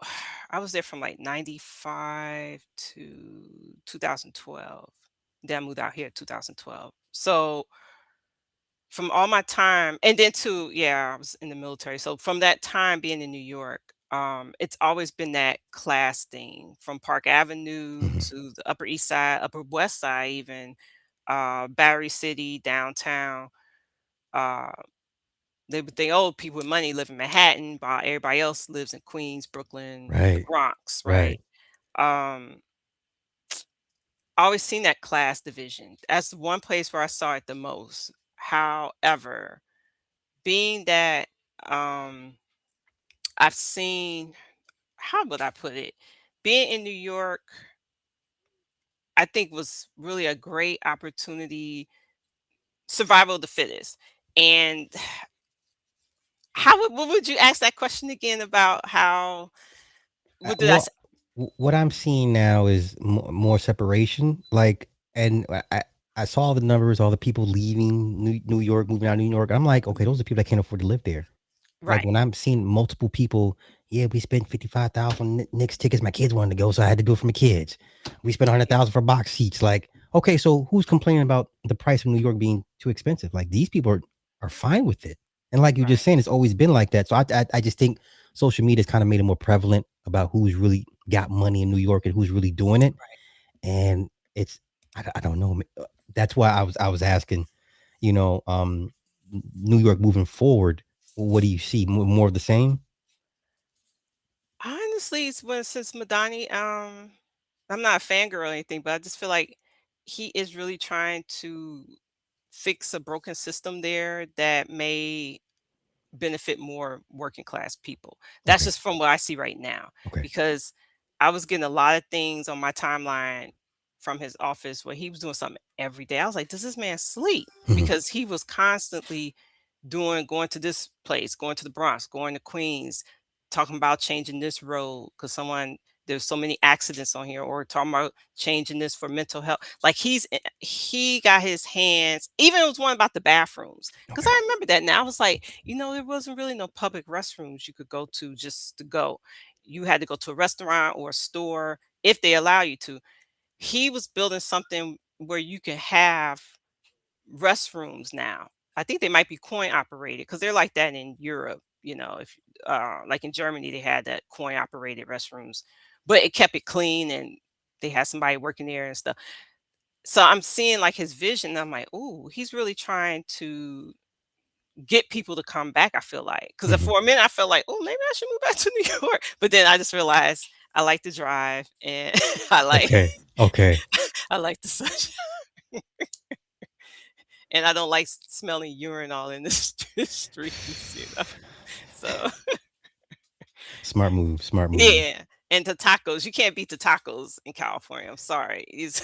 Speaker 2: I was there from, like, '95 to 2012. Then I moved out here in 2012. So, from all my time and then too, yeah, I was in the military. So from that time being in New York, it's always been that class thing from Park Avenue
Speaker 3: Mhm.
Speaker 2: to the Upper East Side, Upper West Side, even Battery City, downtown. Uh, they would think, oh, people with money live in Manhattan, while everybody else lives in Queens, Brooklyn, the
Speaker 3: Right,
Speaker 2: Bronx, right?
Speaker 3: right.
Speaker 2: Um, I always seen that class division. That's the one place where I saw it the most. However, being that um I've seen, how would I put it? Being in New York, I think was really a great opportunity, survival of the fittest. And what would you ask that question again about how what did I say?
Speaker 3: Well, what I'm seeing now is more separation. Like, and I saw all the numbers, all the people leaving New York, moving out of New York. I'm like, okay, those
Speaker 2: Mhm.
Speaker 3: are people that can't afford to live there. Like
Speaker 2: Right.
Speaker 3: when I'm seeing multiple people, yeah, we spent 55,000 on Knicks tickets. My kids wanted to go, so I had to do it for my kids. We spent 100,000 for box seats. Like, okay, so who's complaining about the price of New York being too expensive? Like these people are fine with it. And like you just
Speaker 2: Right.
Speaker 3: saying, it's always been like that. So I just think social media's kind of made it more prevalent about who's really got money in New York and who's really doing it. And it's I don't know. That's why I was asking, you know, um, New York moving forward. What do you see? More of the same?
Speaker 2: Honestly, it's when since Madani, I'm not a fangirl or anything, but I just feel like he is really trying to fix a broken system there that may benefit more working class people. That's
Speaker 3: Okay.
Speaker 2: just from what I see right now,
Speaker 3: Okay.
Speaker 2: because I was getting a lot of things on my timeline from his office where he was doing something every day. I was like, does this man sleep?
Speaker 3: Mhm.
Speaker 2: Because he was constantly going to this place, going to the Bronx, going to Queens, talking about changing this road because someone there's so many accidents on here, or talking about changing this for mental health. Like he got his hands. Even it was one about the bathrooms because
Speaker 3: Okay.
Speaker 2: I remember that. Now I was like, there wasn't really no public restrooms you could go to just to go. You had to go to a restaurant or a store if they allow you to. He was building something where you can have restrooms now. I think they might be coin operated because they're like that in Europe. If like in Germany, they had that coin operated restrooms, but it kept it clean and they had somebody working there and stuff. So I'm seeing like his vision. And I'm like, oh, he's really trying to get people to come back. I feel like because
Speaker 3: Mhm.
Speaker 2: for a minute I felt like, oh, maybe I should move back to New York, but then I just realized I like to drive and I like
Speaker 3: Okay. Okay.
Speaker 2: I like the sunshine. And I don't like smelling urine all in the streets. So,
Speaker 3: Smart move. Smart move.
Speaker 2: yeah, and the tacos, you can't beat the tacos in California, I'm sorry. It's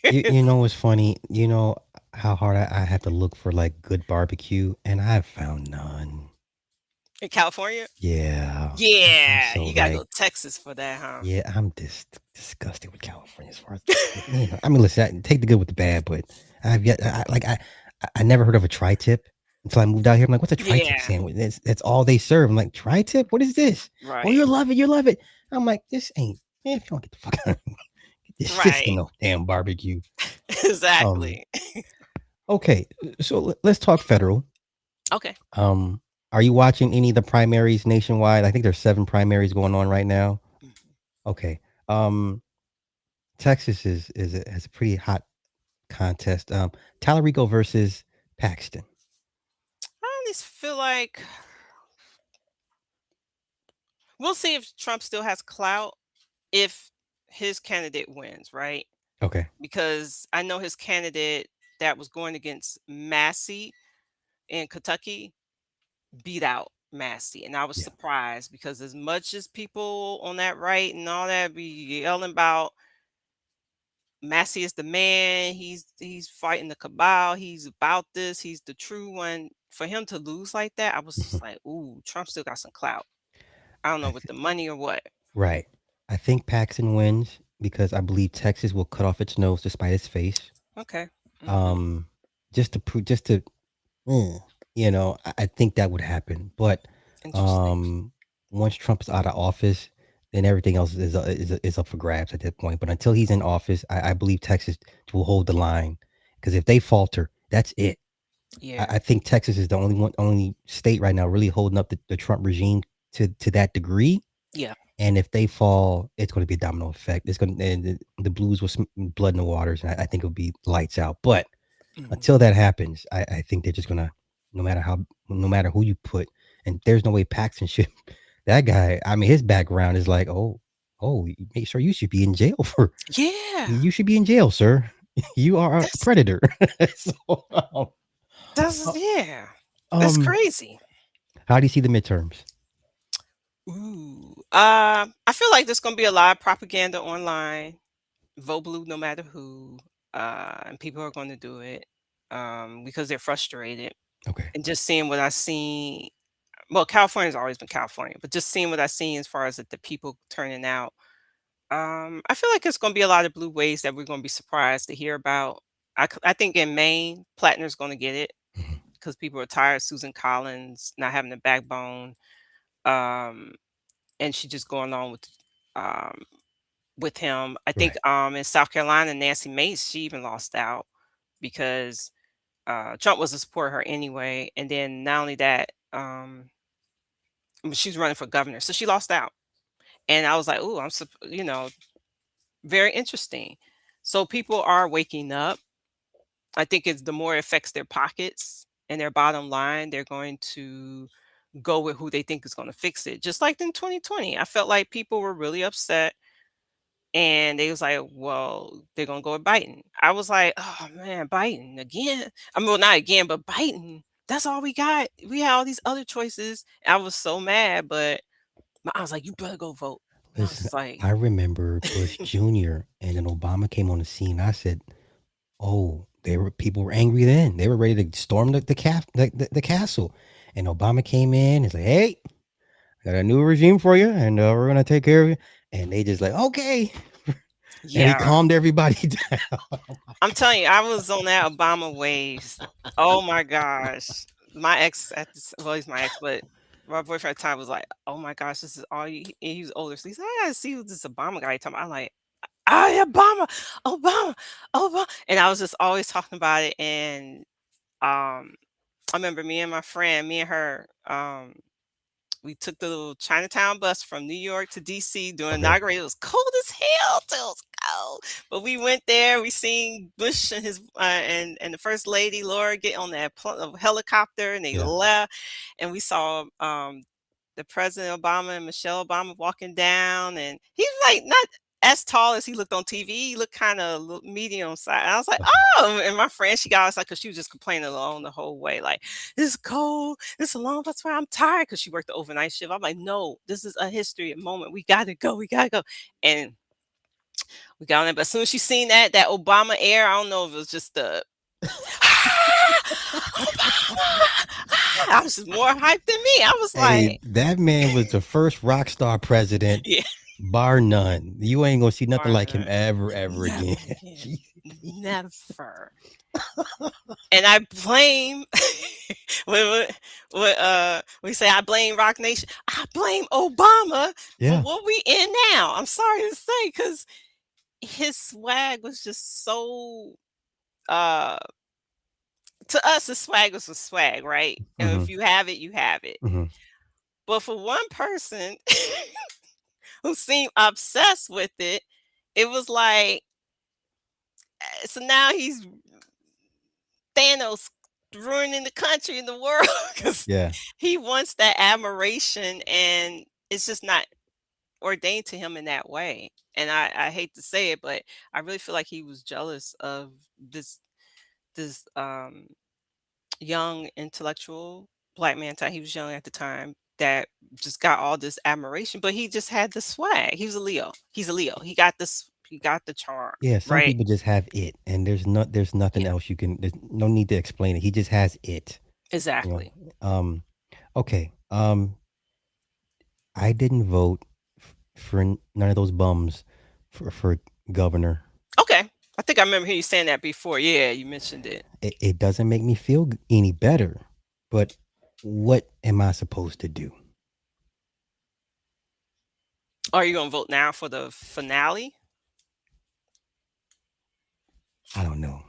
Speaker 3: You know what's funny? You know how hard I have to look for like good barbecue, and I've found none.
Speaker 2: in California?
Speaker 3: Yeah. I'm
Speaker 2: Yeah,
Speaker 3: so
Speaker 2: you gotta go
Speaker 3: like,
Speaker 2: to Texas for that, huh?
Speaker 3: yeah, I'm disgusted with California as far as I mean, listen, take the good with the bad, but I've yet I never heard of a tri-tip until I moved out here. I'm like, what's a tri-tip
Speaker 2: Yeah,
Speaker 3: sandwich? That's all they serve. I'm like, tri-tip? What is this? Oh,
Speaker 2: right,
Speaker 3: you'll love it. You'll love it. I'm like, this ain't, man, if you don't get the fuck out of here, this ain't
Speaker 2: right.
Speaker 3: no damn barbecue. Um,
Speaker 2: Exactly.
Speaker 3: okay, so let's talk federal.
Speaker 2: Okay.
Speaker 3: Um, are you watching any of the primaries nationwide? I think there's 7 primaries going on right now.
Speaker 2: Mhm.
Speaker 3: Okay. Um, Texas has a pretty hot contest. Talarico versus Paxton.
Speaker 2: I just feel like we'll see if Trump still has clout if his candidate wins, right?
Speaker 3: Okay.
Speaker 2: because I know his candidate that was going against Massey in Kentucky beat out Massey, and I was
Speaker 3: Yeah.
Speaker 2: surprised because as much as people on that right and all that be yelling about Massey is the man, he's fighting the cabal, he's about this, he's the true one. For him to lose like that, I was
Speaker 3: Mhm.
Speaker 2: just like, "Ooh, Trump still got some clout." I don't know
Speaker 3: I
Speaker 2: with
Speaker 3: th
Speaker 2: the money or what.
Speaker 3: Right. I think Paxton wins because I believe Texas will cut off its nose to spite its face.
Speaker 2: Okay. Mhm.
Speaker 3: Um, just to Mm. I think that would happen, but,
Speaker 2: Interesting.
Speaker 3: um, once Trump is out of office, then everything else is up for grabs at that point, but until he's in office, I believe Texas will hold the line, because if they falter, that's it.
Speaker 2: Yeah.
Speaker 3: I think Texas is the only state right now really holding up the Trump regime to that degree,
Speaker 2: Yeah.
Speaker 3: and if they fall, it's gonna be a domino effect. It's gonna and the Blues will blood in the waters, and I think it'll be lights out, but
Speaker 2: Mhm.
Speaker 3: until that happens, I think they're just gonna no matter who you put, and there's no way Paxton should that guy, I mean, his background is like, "Oh, make sure you should be in jail for
Speaker 2: Yeah.
Speaker 3: you should be in jail, sir. You are a
Speaker 2: That's
Speaker 3: predator." So,
Speaker 2: that's
Speaker 3: uh,
Speaker 2: yeah. That's
Speaker 3: um,
Speaker 2: crazy.
Speaker 3: how do you see the midterms?
Speaker 2: Ooh. I feel like there's gonna be a lot of propaganda online. Vote blue no matter who. And people are gonna do it because they're frustrated.
Speaker 3: Okay.
Speaker 2: And just seeing what I seen, well, California's always been California, but just seeing what I seen as far as the people turning out, I feel like it's gonna be a lot of blue ways that we're gonna be surprised to hear about. I think in Maine, Plattner's gonna get it
Speaker 3: Mhm.
Speaker 2: because people are tired of Susan Collins not having a backbone, um, and she just going on um, with him. I think
Speaker 3: Right.
Speaker 2: in South Carolina, Nancy Mace, she even lost out because Trump wasn't support her anyway. And then not only that, I mean, she was running for governor, so she lost out. And I was like, "Ooh, very interesting." So people are waking up. I think it's the more it affects their pockets and their bottom line, they're going to go with who they think is going to fix it. Just like in 2020, I felt like people were really upset and they was like, well, they're going to go with Biden. I was like, oh man, Biden again. I mean, well, not again, but Biden. That's all we got. We had all these other choices. I was so mad, but I was like, you better go vote. And I was
Speaker 3: Listen,
Speaker 2: just like,
Speaker 3: I remember Bush Jr. and then Obama came on the scene. I said, "Oh, people were angry then. They were ready to storm the castle." And Obama came in and said, "Hey, I got a new regime for you, and we're gonna take care of you." And they just like, "Okay," and he
Speaker 2: yeah,
Speaker 3: calmed everybody down. Oh my
Speaker 2: I'm
Speaker 3: god!
Speaker 2: telling you, I was on that Obama wave. Oh my gosh. My ex at this, well, he's my ex, but my boyfriend at the time was like, oh my gosh, this is all you, and he was older. So he's like, I gotta see who this Obama guy talking about. I'm like, Obama, Obama, Obama. And I was just always talking about it. And I remember me and my friend, me and her, we took the little Chinatown bus from New York to DC during
Speaker 3: Okay,
Speaker 2: inauguration. It was cold as hell. It was cold, but we went there. We seen Bush and his and the first lady Laura get on that helicopter, and they
Speaker 3: yeah,
Speaker 2: left. And we saw the President Obama and Michelle Obama walking down, and he's like not as tall as he looked on TV. He looked kind of medium size. I was like,
Speaker 3: okay.
Speaker 2: oh, and my friend, she got us like, because she was just complaining alone the whole way, like, it's cold, it's a long bus ride, I'm tired, because she worked the overnight shift. I'm like, no, this is a history, a moment. We gotta go, we gotta go. And we got on it. But as soon as she seen that Obama air, I don't know if it was just the Obama! I was just more hyped than me. I was
Speaker 3: Hey,
Speaker 2: like,
Speaker 3: that man was the first rock star president,
Speaker 2: yeah,
Speaker 3: bar none. You ain't gonna see nothing like him
Speaker 2: Barnett.
Speaker 3: ever
Speaker 2: Never
Speaker 3: again.
Speaker 2: again. Never. And I blame when we say I blame Rock Nation, I blame Obama for
Speaker 3: Yeah.
Speaker 2: what we in now. I'm sorry to say, because his swag was just so uh to us, his swag was a swag, right? And if
Speaker 3: Mhm,
Speaker 2: you have it, you have it.
Speaker 3: mhm.
Speaker 2: But for one person who seemed obsessed with it, it was like, so now he's Thanos ruining the country and the world because
Speaker 3: Yeah.
Speaker 2: he wants that admiration, and it's just not. ordained to him in that way. And I hate to say it, but I really feel like he was jealous of this young intellectual black man. He was young at the time that just got all this admiration, but he just had the swag. He was a Leo. He's a Leo. He got this. He got the charm,
Speaker 3: Yeah, some
Speaker 2: right?
Speaker 3: people just have it, and there's nothing
Speaker 2: Yeah,
Speaker 3: else you can. There's no need to explain it. He just has it. You know.
Speaker 2: exactly.
Speaker 3: Okay. I didn't vote for none of those bums for governor.
Speaker 2: Okay, I think I remember hearing you saying that before. Yeah, you mentioned it.
Speaker 3: It doesn't make me feel any better. But what am I supposed to do?
Speaker 2: Are you gonna vote now for the finale?
Speaker 3: I don't know.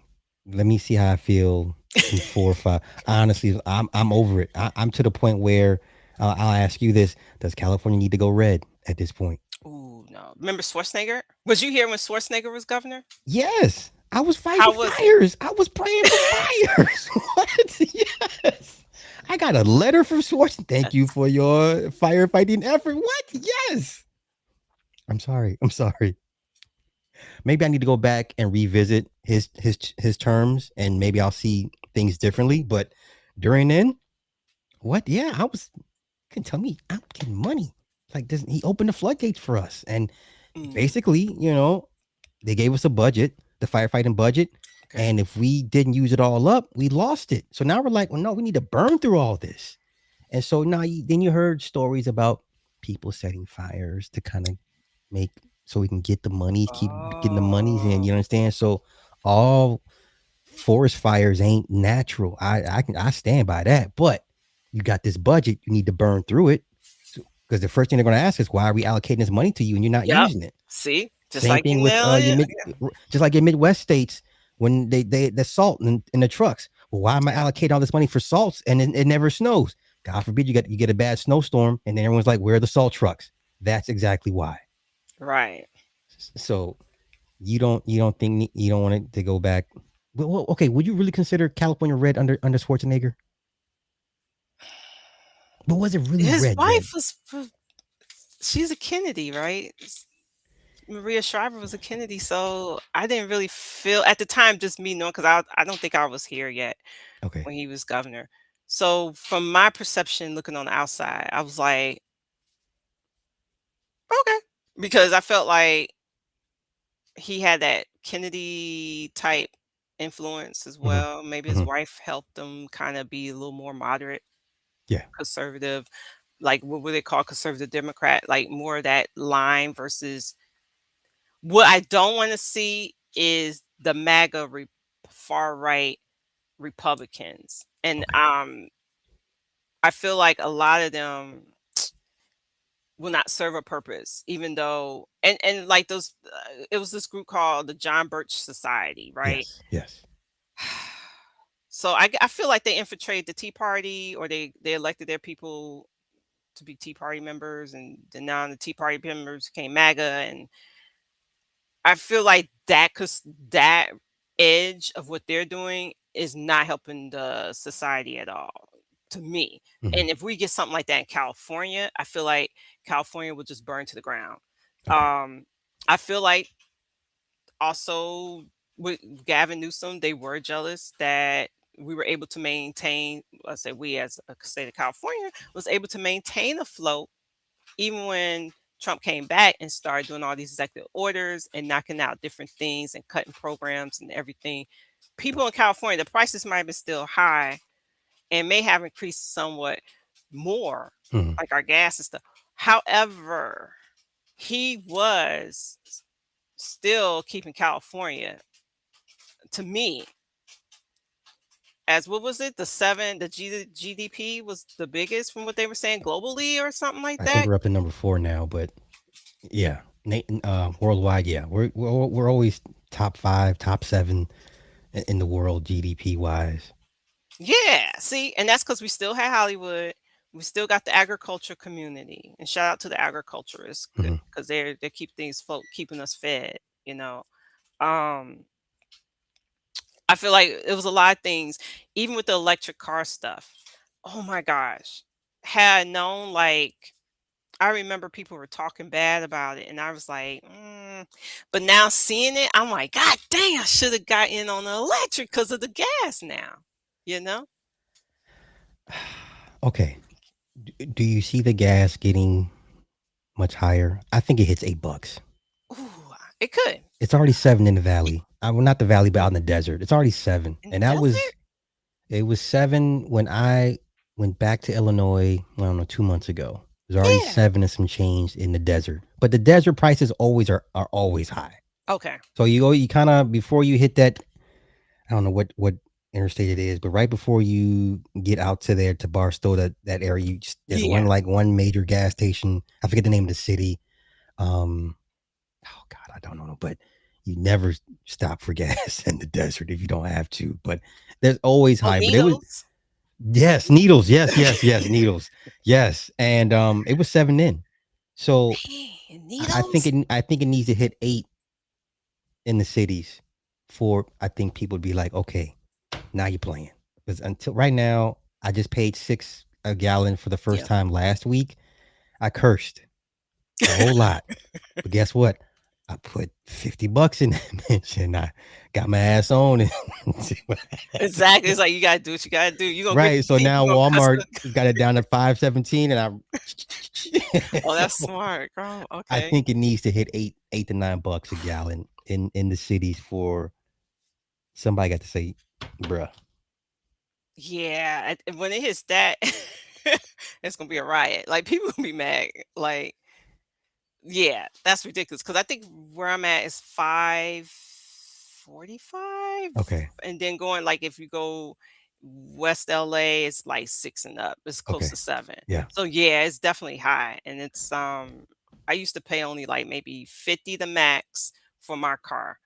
Speaker 3: Let me see how I feel in 4 or 5. Honestly, I'm over it. I'm to the point where I'll ask you this: does California need to go red at this point?
Speaker 2: Ooh, no. Remember Schwarzenegger? Was you here when Schwarzenegger was governor?
Speaker 3: Yes, I was fighting
Speaker 2: How was it?
Speaker 3: fires. I was praying for fires. What? Yes. I got a letter from Schwartz. Thank you for your firefighting effort. What? Yes. I'm sorry. I'm sorry. Maybe I need to go back and revisit his terms, and maybe I'll see things differently. But during then, what? Yeah, I was. Can tell me I'm getting money. Like this, he opened the floodgates for us, and
Speaker 2: Mm,
Speaker 3: basically, they gave us a budget, the firefighting budget,
Speaker 2: okay.
Speaker 3: and if we didn't use it all up, we lost it. So now we're like, well, no, we need to burn through all this. And so now then you heard stories about people setting fires to kind of make so we can get the money, keep getting the monies in.
Speaker 2: Oh,
Speaker 3: You understand? So all forest fires ain't natural. I stand by that. But you got this budget, you need to burn through it. Because the first thing they're going to ask is, why are we allocating this money to you and you're not
Speaker 2: yep.
Speaker 3: using it?
Speaker 2: See, just
Speaker 3: Same
Speaker 2: like
Speaker 3: thing
Speaker 2: in
Speaker 3: with
Speaker 2: the
Speaker 3: just like in Midwest states when they the salt in the trucks. Well, why am I
Speaker 2: yeah,
Speaker 3: allocating all this money for salts and it never snows? God forbid you get a bad snowstorm and then everyone's like, where are the salt trucks? That's exactly why.
Speaker 2: right.
Speaker 3: So you don't think you don't want it to go back? Well, okay. Would you really consider California red under Schwarzenegger? But was it really
Speaker 2: His
Speaker 3: red?
Speaker 2: wife
Speaker 3: Red?
Speaker 2: she's a Kennedy, right? Maria Shriver was a Kennedy, so I didn't really feel at the time, just me knowing, because I don't think I was here yet
Speaker 3: Okay.
Speaker 2: when he was governor. So from my perception, looking on the outside, I was like, okay, because I felt like he had that Kennedy type influence as
Speaker 3: Hmm.
Speaker 2: well. Maybe his
Speaker 3: Hmm.
Speaker 2: wife helped him kind of be a little more moderate,
Speaker 3: Yeah.
Speaker 2: conservative, like what would they call conservative Democrat, like more of that line versus what I don't want to see is the MAGA far right Republicans. And
Speaker 3: Okay.
Speaker 2: I feel like a lot of them will not serve a purpose, even though and like those it was this group called the John Birch Society, right?
Speaker 3: Yes. Yes.
Speaker 2: So I feel like they infiltrated the Tea Party, or they elected their people to be Tea Party members, and then now the Tea Party members became MAGA, and I feel like that edge of what they're doing is not helping the society at all, to me.
Speaker 3: Hmm.
Speaker 2: And if we get something like that in California, I feel like California will just burn to the ground.
Speaker 3: Okay.
Speaker 2: I feel like also with Gavin Newsom, they were jealous that we were able to maintain, let's say we as a state of California was able to maintain afloat even when Trump came back and started doing all these executive orders and knocking out different things and cutting programs and everything. People in California, the prices might have been still high and may have increased somewhat more,
Speaker 3: Hmm.
Speaker 2: like our gas and stuff. However, he was still keeping California, to me, as what was it? GDP was the biggest from what they were saying globally or something like
Speaker 3: I think
Speaker 2: that.
Speaker 3: we're up to number 4 now, but yeah, worldwide, yeah, we're always top 5, top 7 in the world GDP wise.
Speaker 2: Yeah, see, and that's because we still had Hollywood. We still got the agriculture community, and shout out to the agriculturists
Speaker 3: Hmm.
Speaker 2: because they keep things keeping us fed. You know, um, I feel like it was a lot of things, even with the electric car stuff. Oh my gosh, had I known like I remember people were talking bad about it, and I was like, but now seeing it, I'm like, God dang, I should have got in on the electric because of the gas now, you know?
Speaker 3: Okay. Do you see the gas getting much higher? I think it hits $8.
Speaker 2: Ooh, it could.
Speaker 3: It's already 7 in the valley. Well, not the valley, but out in the desert. It's already 7.
Speaker 2: In the
Speaker 3: And that was
Speaker 2: desert?
Speaker 3: it was 7 when I went back to Illinois, I don't know, 2 months ago. It was already
Speaker 2: Yeah.
Speaker 3: 7 and some change in the desert. But the desert prices always are always high.
Speaker 2: Okay.
Speaker 3: So you kind of before you hit that, I don't know what interstate it is, but right before you get out to there to Barstow, that area, there's
Speaker 2: Yeah.
Speaker 3: one major gas station. I forget the name of the city. Oh God, I don't know, but you never stop for gas in the desert if you don't have to. But there's always
Speaker 2: Oh,
Speaker 3: high. But it was
Speaker 2: needles?
Speaker 3: yes, needles. Yes, needles. Yes, and it was 7 in. So
Speaker 2: Man,
Speaker 3: I think
Speaker 2: needles?
Speaker 3: I think it needs to hit 8 in the cities for I think people would be like, okay, now you're playing. Because until right now, I just paid $6 a gallon for the first
Speaker 2: Yeah.
Speaker 3: time last week. I cursed a whole lot. But guess what? I put $50 in that bitch and I got my ass on it.
Speaker 2: Exactly. It's like you gotta do what you gotta do. You gonna
Speaker 3: Right. So now
Speaker 2: you gonna cuss
Speaker 3: Walmart got it down to $5.17 and
Speaker 2: Oh, that's
Speaker 3: so
Speaker 2: smart, girl.
Speaker 3: I
Speaker 2: Okay.
Speaker 3: think it needs to hit $8 to $9 a gallon in the cities for somebody got to say, bruh.
Speaker 2: Yeah. When it hits that, it's gonna be a riot. Like people gonna be mad. Like, yeah, that's ridiculous. Cause I think where I'm at is 5.45.
Speaker 3: Okay.
Speaker 2: And then going like if you go West LA, it's like 6 and up. It's close
Speaker 3: Okay.
Speaker 2: to 7.
Speaker 3: Yeah.
Speaker 2: So yeah, it's definitely high. And it's I used to pay only like maybe 50 the max for my car.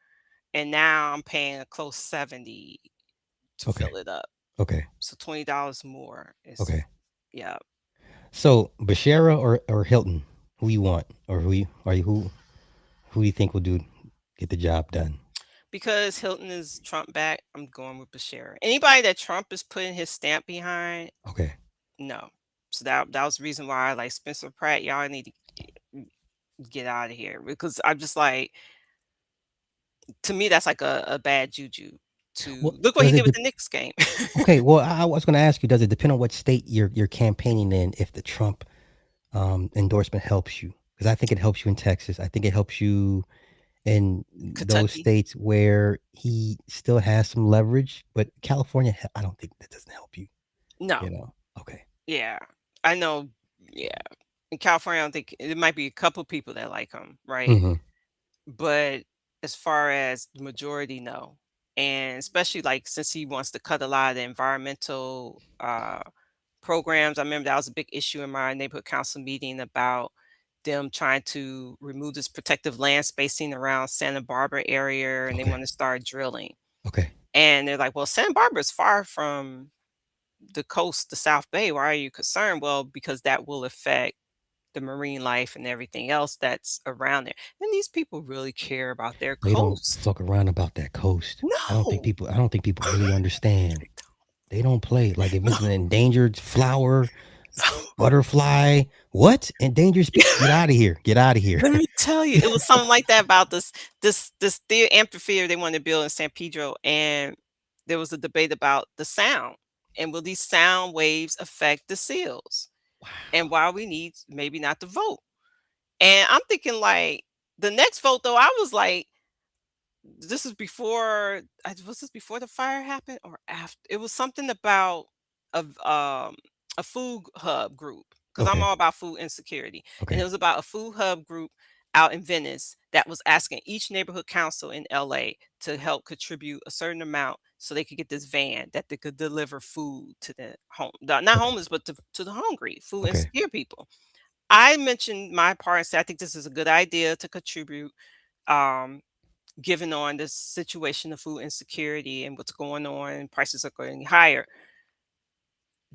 Speaker 2: And now I'm paying a close 70 to
Speaker 3: Okay.
Speaker 2: fill it up.
Speaker 3: Okay.
Speaker 2: So $20 more is
Speaker 3: Okay.
Speaker 2: yeah.
Speaker 3: So Bashara or Hilton, who you want, or who you you think will get the job done?
Speaker 2: Because Hilton is Trump back, I'm going with Bashir. Anybody that Trump is putting his stamp behind,
Speaker 3: Okay.
Speaker 2: no. So that was the reason why like Spencer Pratt, y'all need to get out of here because I'm just like to me that's like a bad juju to
Speaker 3: Well,
Speaker 2: look what he
Speaker 3: does
Speaker 2: did
Speaker 3: it?
Speaker 2: with the Knicks game.
Speaker 3: Okay. Well, I was going to ask you, does it depend on what state you're campaigning in? If the Trump endorsement helps you, because I think it helps you in Texas. I think it helps you in those
Speaker 2: Kentucky.
Speaker 3: states where he still has some leverage, but California, I don't think that doesn't help you.
Speaker 2: No.
Speaker 3: You know. Okay.
Speaker 2: Yeah. I know. Yeah. In California, I don't think it might be a couple people that like him, right?
Speaker 3: Mm-hmm.
Speaker 2: But as far as the majority, no. And especially like since he wants to cut a lot of the environmental programs. I remember that was a big issue in my neighborhood council meeting about them trying to remove this protective land spacing around Santa Barbara area and they
Speaker 3: Okay.
Speaker 2: want to start drilling.
Speaker 3: Okay.
Speaker 2: And they're like, well, Santa Barbara is far from the coast, the South Bay. Why are you concerned? Well, because that will affect the marine life and everything else that's around there. And these people really care about their
Speaker 3: They don't
Speaker 2: coast.
Speaker 3: fuck around about that coast. I don't think
Speaker 2: No.
Speaker 3: people really understand. They don't play. Like if it's an endangered flower, butterfly, what? Endangered species? Get out of here. Get out of here.
Speaker 2: Let me tell you, it was something like that about this amphitheater they wanted to build in San Pedro, and there was a debate about the sound, and will these sound waves affect the seals, and why we need maybe not to vote. And I'm thinking like the next vote though, I was like, this is before was this before the fire happened or after? It was something about a food hub group because I'm
Speaker 3: Okay.
Speaker 2: all about food insecurity, and it
Speaker 3: Okay.
Speaker 2: was about a food hub group out in Venice that was asking each neighborhood council in LA to help contribute a certain amount so they could get this van that they could deliver food to the not
Speaker 3: Okay.
Speaker 2: homeless, but to the hungry, food
Speaker 3: Okay.
Speaker 2: insecure people. I mentioned my part and said I think this is a good idea to contribute. Um, Given on this situation of food insecurity and what's going on and prices are going higher.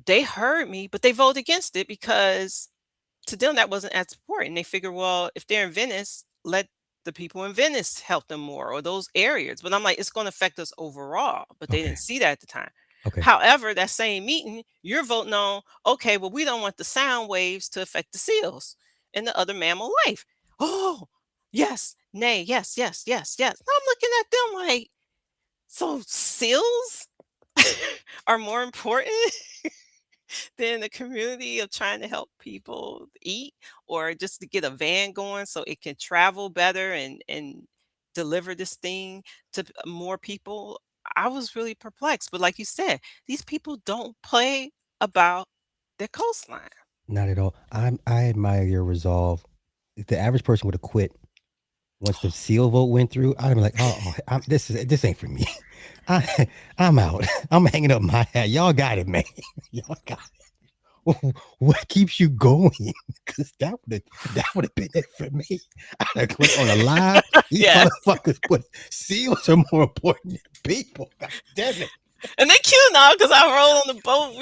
Speaker 2: They heard me, but they voted against it because to them that wasn't as important. They figure, well, if they're in Venice, let the people in Venice help them more or those areas. But I'm like, it's going to affect us overall. But they
Speaker 3: Okay.
Speaker 2: didn't see that at the time.
Speaker 3: Okay.
Speaker 2: However, that same meeting, you're voting on, okay, well, we don't want the sound waves to affect the seals. and the other mammal life. Oh, yes, nay, yes, yes, yes, yes. I'm looking at them like, so seals are more important than the community of trying to help people eat, or just to get a van going so it can travel better and deliver this thing to more people. I was really perplexed, but like you said, these people don't play about their coastline.
Speaker 3: Not at all. I admire your resolve. If the average person would have quit once the seal vote went through, I'd be like, oh, this ain't for me. I'm out. I'm hanging up my hat. Y'all got it, man. Y'all got it. What keeps you going? Because that would have been it for me. I'd have clicked on a live. These
Speaker 2: Yes.
Speaker 3: motherfuckers put seals are more important than people. God damn it.
Speaker 2: And they cute now because I roll on the boat.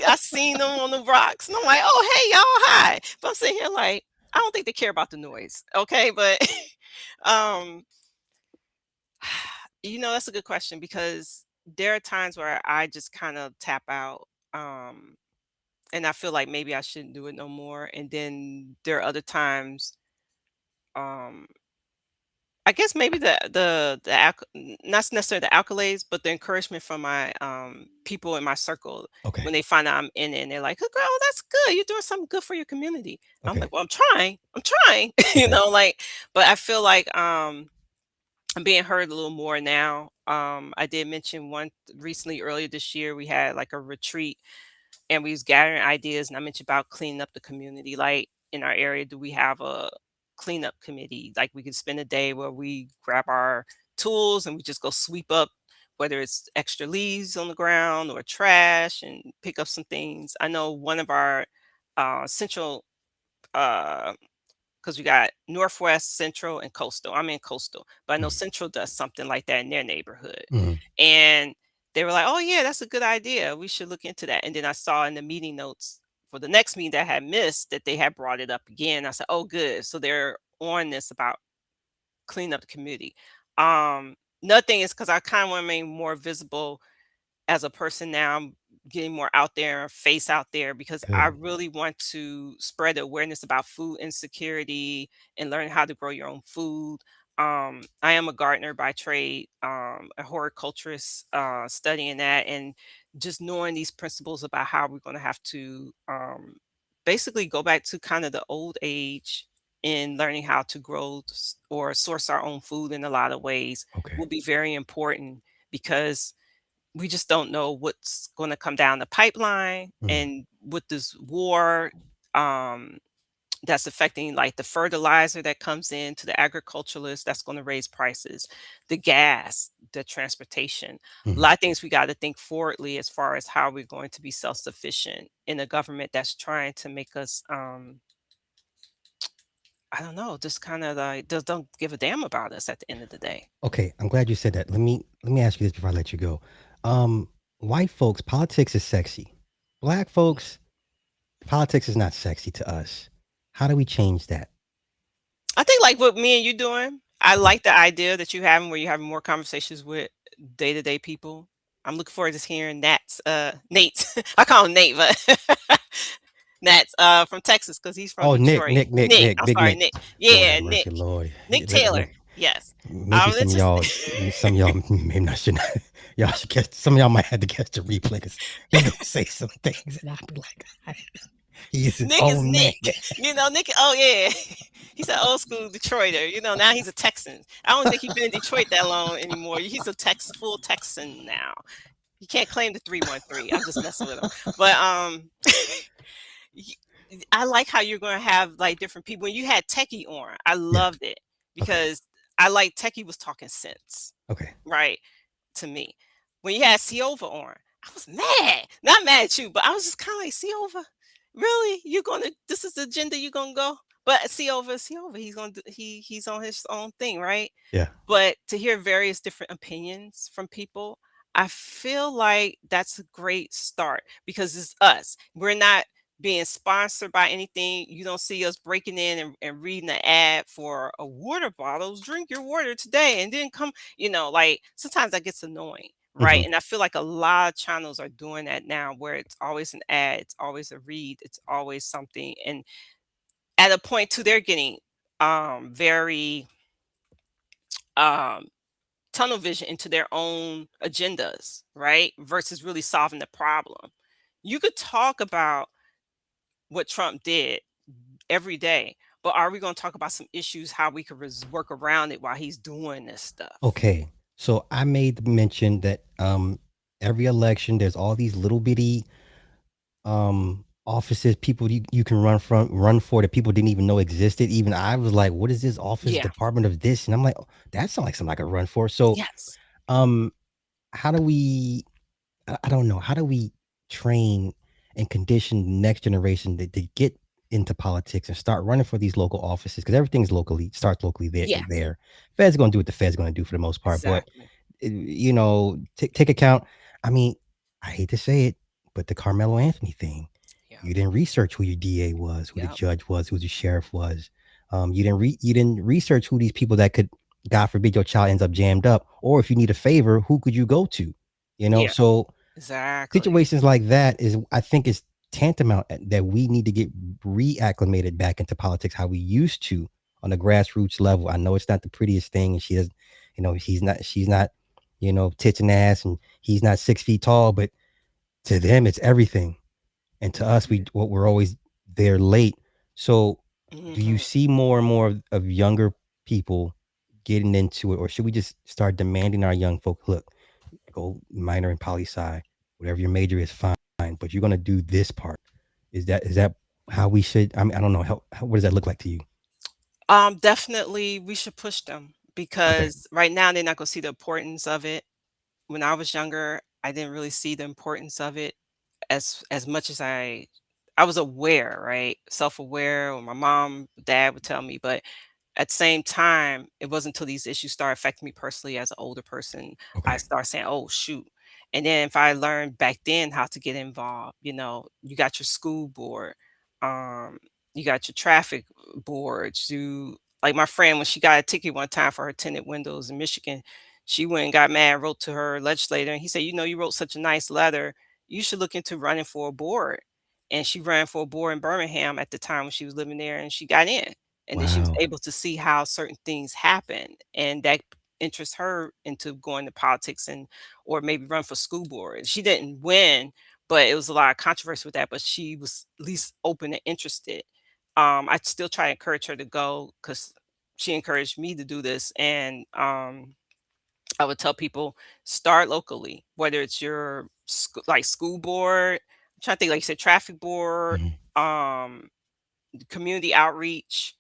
Speaker 2: I seen them on the rocks, and I'm like, oh, hey, y'all, hi. But I'm sitting here like, I don't think they care about the noise. Okay, but um, that's a good question, because there are times where I just kind of tap out, and I feel like maybe I shouldn't do it no more. And then there are other times, um, I guess maybe not necessarily the accolades, but the encouragement from my people in my circle
Speaker 3: Okay.
Speaker 2: when they find out I'm in it, and they're like, "Oh, that's good. You're doing something good for your community." I'm
Speaker 3: Okay.
Speaker 2: like, "Well, I'm trying. I'm trying."
Speaker 3: Okay.
Speaker 2: Like, but I feel like I'm being heard a little more now. I did mention one recently earlier this year. We had like a retreat, and we was gathering ideas, and I mentioned about cleaning up the community. Like, in our area, do we have a cleanup committee? Like, we could spend a day where we grab our tools and we just go sweep up, whether it's extra leaves on the ground or trash, and pick up some things. I know one of our central, because we got Northwest, Central, and Coastal. I'm in Coastal, but I know
Speaker 3: Mhm.
Speaker 2: Central does something like that in their neighborhood.
Speaker 3: Mhm.
Speaker 2: And they were like, "Oh yeah, that's a good idea. We should look into that." And then I saw in the meeting notes for the next meeting that I had missed that they had brought it up again. I said, "Oh, good. So they're on this about cleaning up the community." Another thing is because I kind of want to make more visible as a person now. I'm getting more out there, face out there, because I
Speaker 3: Good.
Speaker 2: really want to spread awareness about food insecurity and learn how to grow your own food. I am a gardener by trade, a horticulturist, studying that, and just knowing these principles about how we're going to have to basically go back to kind of the old age in learning how to grow or source our own food in a lot of ways
Speaker 3: Okay.
Speaker 2: will be very important, because we just don't know what's going to come down the pipeline.
Speaker 3: Mhm.
Speaker 2: And with this war, um, that's affecting like the fertilizer that comes in to the agriculturalists, that's going to raise prices, the gas, the transportation, a
Speaker 3: Mhm.
Speaker 2: lot of things we got to think forwardly as far as how we're going to be self-sufficient in a government that's trying to make us, I don't know, just kind of like just don't give a damn about us at the end of the day.
Speaker 3: Okay, I'm glad you said that. Let me ask you this before I let you go. White folks, politics is sexy. Black folks, politics is not sexy to us. How do we change that?
Speaker 2: I think like what me and you doing, I
Speaker 3: Okay.
Speaker 2: like the idea that you having where you're having more conversations with day-to-day people. I'm looking forward to hearing Nate. I call him Nate, but Nat's from Texas, because he's from
Speaker 3: Oh, Nick,
Speaker 2: Detroit.
Speaker 3: Nick, Nick,
Speaker 2: Nick,
Speaker 3: Nick,
Speaker 2: I'm
Speaker 3: Big
Speaker 2: sorry,
Speaker 3: Nick.
Speaker 2: Nick.
Speaker 3: Lord have
Speaker 2: Yeah,
Speaker 3: mercy,
Speaker 2: Nick.
Speaker 3: Lord.
Speaker 2: Nick Taylor. Yes.
Speaker 3: Maybe some of
Speaker 2: Let's
Speaker 3: y'all,
Speaker 2: just
Speaker 3: some of y'all maybe not should not. Y'all should catch. Some of y'all might have to catch the replay because he gonna say some things, and I'll be like, he is his
Speaker 2: Nick is
Speaker 3: own man.
Speaker 2: Nick. Nick, oh yeah. He's an old school Detroiter. Now he's a Texan. I don't think he's been in Detroit that long anymore. He's a full Texan now. He can't claim the 313. I'm just messing with him. But y- I like how you're going to have like different people. When you had Techie on, I
Speaker 3: Yeah.
Speaker 2: loved it,
Speaker 3: Okay.
Speaker 2: because I like Techie was talking sense,
Speaker 3: Okay.
Speaker 2: right, to me. When you had Siova on, I was mad. Not mad at you, but I was just kind of like, Siova, really? This is the agenda you're gonna go? But Siova, he's on his own thing, right?
Speaker 3: Yeah.
Speaker 2: But to hear various different opinions from people, I feel like that's a great start, because it's us. We're not being sponsored by anything. You don't see us breaking in and reading an ad for a water bottles. Drink your water today, and then come, like sometimes that gets annoying.
Speaker 3: Hmm.
Speaker 2: Right. And I feel like a lot of channels are doing that now, where it's always an ad, it's always a read, it's always something. And at a point too, they're getting very um tunnel vision into their own agendas, right? Versus really solving the problem. You could talk about what Trump did every day, but are we going to talk about some issues, how we could work around it while he's doing this stuff?
Speaker 3: Okay. So I made the mention that every election there's all these little bitty offices people you can run for that people didn't even know existed. Even I was like, what is this office,
Speaker 2: Yeah.
Speaker 3: department of this? And I'm like, oh, that sounds like something I could run for. So
Speaker 2: Yes.
Speaker 3: um how do we I don't know, how do we train and condition the next generation to get into politics and start running for these local offices? Because everything's locally starts locally
Speaker 2: Yeah.
Speaker 3: there. Fed's gonna do what the Fed's gonna do for the most part. But
Speaker 2: Exactly.
Speaker 3: you know, take account. I mean, I hate to say it, but the Carmelo Anthony thing,
Speaker 2: Yeah.
Speaker 3: you didn't research who your DA was, who the
Speaker 2: Yep.
Speaker 3: judge was, who the sheriff was. You didn't research who these people that could, God forbid, your child ends up jammed up, or if you need a favor, who could you go to? You know,
Speaker 2: Yeah.
Speaker 3: so
Speaker 2: Exactly.
Speaker 3: situations like that is, I think, is tantamount that we need to get reacclimated back into politics how we used to on a grassroots level. I know it's not the prettiest thing, and she doesn't, you know, she's not, you know, tits and ass, and he's not 6 feet tall, but to them, it's everything, and to us,
Speaker 2: Mhm.
Speaker 3: we're always there late. So, do you
Speaker 2: Mhm.
Speaker 3: see more and more of younger people getting into it, or should we just start demanding our young folk, look, go minor in poli sci, whatever your major is, fine, but you're gonna do this part. Is that how we should? I mean, I don't know. What does that look like to you?
Speaker 2: Definitely we should push them
Speaker 3: Okay.
Speaker 2: because right now they're not going to see the importance of it. When I was younger, I didn't really see the importance of it as much as I was aware, right? Self-aware, or my mom, dad would tell me, but at the same time, it wasn't until these issues started affecting me personally as an older person, I
Speaker 3: Okay.
Speaker 2: started saying, "Oh, shoot." And then if I learned back then how to get involved, you got your school board, um, you got your traffic boards, like my friend, when she got a ticket one time for her tinted windows in Michigan, she went and got mad, wrote to her legislator, and he said, you wrote such a nice letter. You should look into running for a board. And she ran for a board in Birmingham at the time when she was living there, and she got in, and then she was
Speaker 3: Wow.
Speaker 2: able to see how certain things happen, and that interests her into going to politics, and or maybe run for school board. She didn't win, but it was a lot of controversy with that, but she was at least open and interested. I still try to encourage her to go because she encouraged me to do this, and I would tell people, start locally, whether it's your like school board. I'm trying to think, like you said, traffic board,
Speaker 3: Mhm.
Speaker 2: um, community outreach,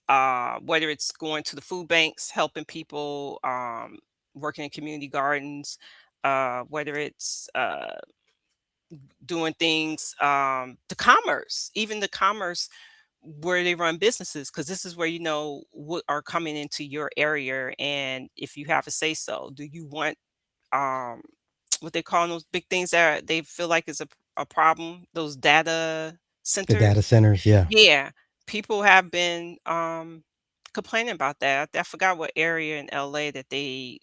Speaker 2: whether it's going to the food banks, helping people, working in community gardens, whether it's doing things, the commerce, even the commerce where they run businesses, because this is where you know what are coming into your area, and if you have a say so, do you want um, what they call those big things that they feel like is a problem, those data
Speaker 3: The data
Speaker 2: centers?
Speaker 3: centers, yeah.
Speaker 2: Yeah, people have been complaining about that. I forgot what area in LA that the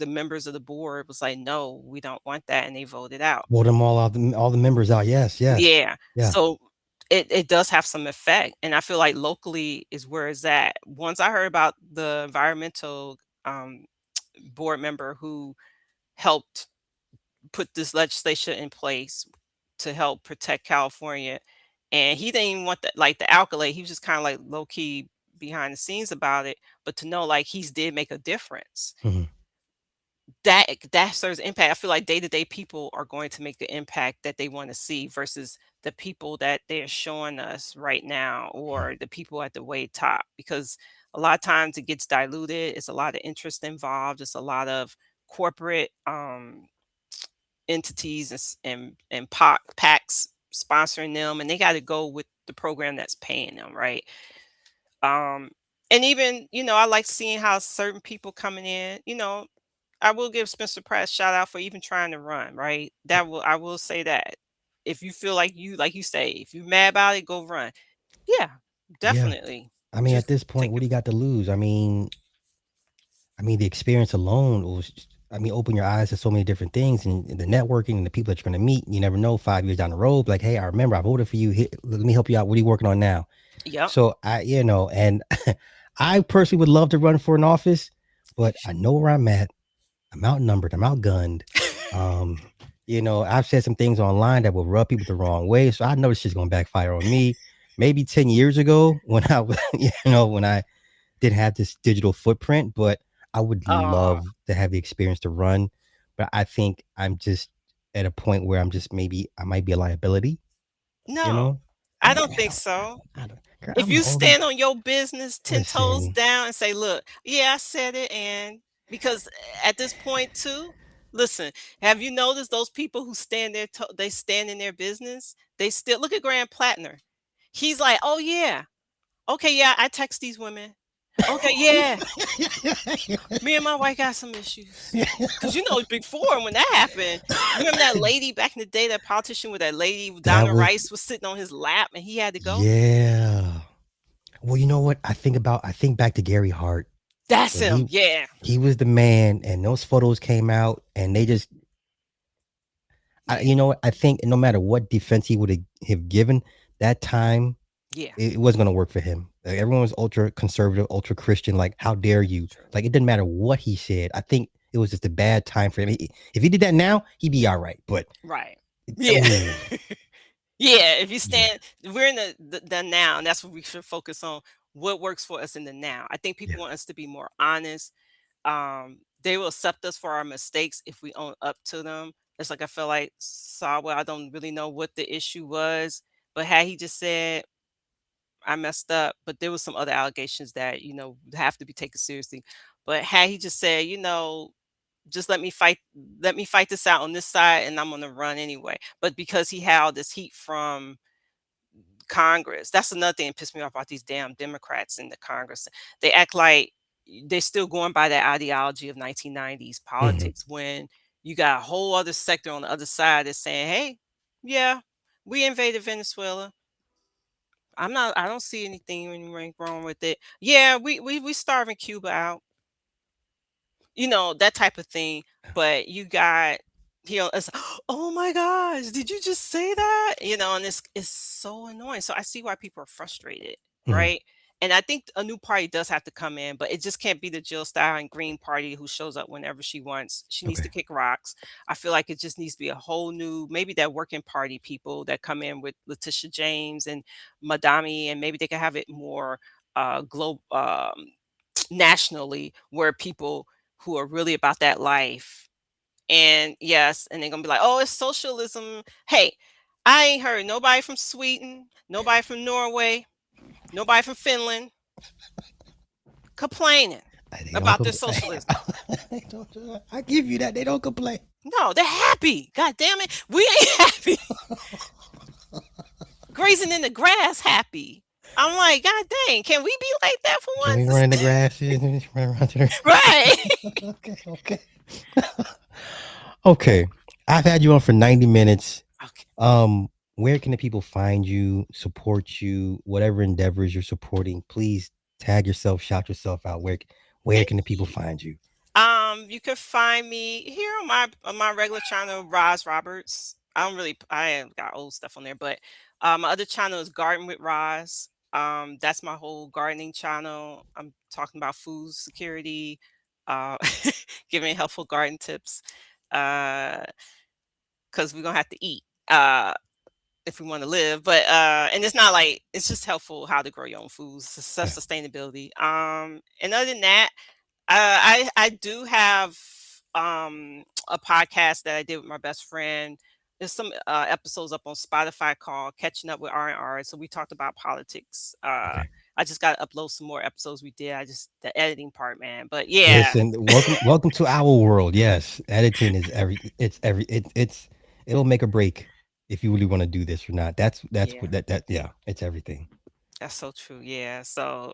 Speaker 2: members of the board was like, no, we don't want that, and they voted out.
Speaker 3: Vote them all the members out. Yes, yes.
Speaker 2: Yeah,
Speaker 3: Yeah.
Speaker 2: so it does have some effect, and I feel like locally is where it's at. Once I heard about the environmental board member who helped put this legislation in place to help protect California. And he didn't even want that, like the accolade. He was just kind of like low key behind the scenes about it. But to know like he's did make a difference,
Speaker 3: Mhm.
Speaker 2: that serves impact. I feel like day to day people are going to make the impact that they want to see versus the people that they're showing us right now
Speaker 3: Mhm.
Speaker 2: or the people at the way top. Because a lot of times it gets diluted. It's a lot of interest involved. It's a lot of corporate entities and PACs sponsoring them, and they got to go with the program that's paying them, right? Um, and even I like seeing how certain people coming in. I will give Spencer Pratt a shout out for even trying to run, right? I will say that. If you feel like you say, if you're mad about it, go run. Yeah,
Speaker 3: Yeah.
Speaker 2: definitely.
Speaker 3: I mean, at
Speaker 2: Just
Speaker 3: this point,
Speaker 2: take
Speaker 3: what
Speaker 2: it.
Speaker 3: do you got to lose? I mean, the experience alone was, open your eyes to so many different things, and the networking and the people that you're going to meet. You never know, 5 years down the road, like, hey, I remember I voted for you. Let me help you out. What are you working on now?
Speaker 2: Yep.
Speaker 3: So and I personally would love to run for an office, but I know where I'm at. I'm outnumbered. I'm outgunned. Um, I've said some things online that will rub people the wrong way. So I know this shit's gonna backfire on me. Maybe 10 years ago when I was, when I didn't have this digital footprint, but I would
Speaker 2: Oh,
Speaker 3: love to have the experience to run. But I think I'm just at a point where I'm just maybe I might be a liability, you
Speaker 2: no,
Speaker 3: know?
Speaker 2: I don't think so.
Speaker 3: Girl,
Speaker 2: If
Speaker 3: I'm the
Speaker 2: you
Speaker 3: oldest.
Speaker 2: stand on your business 10 toes
Speaker 3: Listen,
Speaker 2: down and say, "Look, yeah, I said it," and because at this point too, listen, have you noticed those people who stand there, they stand in their business, they still look at Graham Plattner. He's like, "Oh yeah, okay, yeah, I text these women. Okay, yeah, me and my wife got some issues." Because before when that happened, you remember that lady back in the day, that politician with that lady,
Speaker 3: that
Speaker 2: Donna
Speaker 3: was
Speaker 2: Rice, was sitting on his lap and he had to go?
Speaker 3: yeah. Well, you know what? I think back to Gary Hart
Speaker 2: That's
Speaker 3: when
Speaker 2: him.
Speaker 3: he
Speaker 2: Yeah.
Speaker 3: he was the man, and those photos came out, and they just,
Speaker 2: Yeah.
Speaker 3: I think no matter what defense he would have given that time,
Speaker 2: Yeah.
Speaker 3: it wasn't going to work for him. Like, everyone was ultra conservative, ultra Christian. Like, how dare you?
Speaker 2: True.
Speaker 3: Like, it didn't matter what he said. I think it was just a bad time for him. If he did that now, he'd be all right. But
Speaker 2: Right. Yeah.
Speaker 3: oh
Speaker 2: Yeah. If you
Speaker 3: yeah,
Speaker 2: stand, we're in the now, and that's what we should focus on. What works for us in the now. I think
Speaker 3: yeah,
Speaker 2: people want us to be more honest. They will accept us for our mistakes if we own up to them. It's like I feel like Sawa, I don't really know what the issue was, but had he just said, I messed up, but there was some other allegations that, have to be taken seriously. But had he just said, just let me fight this out on this side and I'm gonna run anyway. But because he had all this heat from Congress, that's another thing that pissed me off about these damn Democrats in the Congress. They act like they're still going by that ideology of 1990s
Speaker 3: hmm
Speaker 2: politics when you got a whole other sector on the other side that's saying, hey, yeah, we invaded Venezuela. I don't see anything wrong with it. Yeah, we starving Cuba out, that type of thing. But you got, it's, oh my gosh, did you just say that? And it's so annoying. So I see why people are frustrated,
Speaker 3: hmm
Speaker 2: right? And I think a new party does have to come in, but it just can't be the Jill Stein Green party who shows up whenever she wants. She needs
Speaker 3: okay,
Speaker 2: to kick rocks. I feel like it just needs to be a whole new, maybe that working party people that come in with Letitia James and Madami, and maybe they can have it more global, nationally, where people who are really about that life. And yes, and they're gonna be like, oh, it's socialism. Hey, I ain't heard nobody from Sweden, nobody from Norway, nobody from Finland complaining
Speaker 3: they don't
Speaker 2: about their
Speaker 3: complain.
Speaker 2: socialism.
Speaker 3: I give you that. They don't complain.
Speaker 2: No, they're happy. God damn it. We ain't happy. Grazing in the grass happy. I'm like, God dang, can we be like that for
Speaker 3: Can we
Speaker 2: once?
Speaker 3: run in the grass? Run around there.
Speaker 2: Right.
Speaker 3: Okay, okay. Okay. I've had you on for 90 minutes.
Speaker 2: Okay.
Speaker 3: Where can the people find you, support you, whatever endeavors you're supporting? Please tag yourself, shout yourself out. Where
Speaker 2: Thank
Speaker 3: can the people
Speaker 2: you.
Speaker 3: find you?
Speaker 2: You can find me here on my regular channel, Roz Roberts. I ain't got old stuff on there, but my other channel is Garden with Roz. That's my whole gardening channel. I'm talking about food security, uh, giving helpful garden tips, uh, because we're gonna have to eat. If we want to live, but and it's not like it's just helpful how to grow your own foods,
Speaker 3: Yeah.
Speaker 2: sustainability. And other than that, I do have a podcast that I did with my best friend. There's some episodes up on Spotify called "Catching Up with R&R." So we talked about politics.
Speaker 3: Okay.
Speaker 2: I just got to upload some more episodes we did. I just the editing part, man. But yeah,
Speaker 3: Listen, welcome to our world. Yes, editing is it'll make or break if you really want to do this or not. That's
Speaker 2: yeah,
Speaker 3: what that yeah, it's everything.
Speaker 2: that's so true. Yeah, so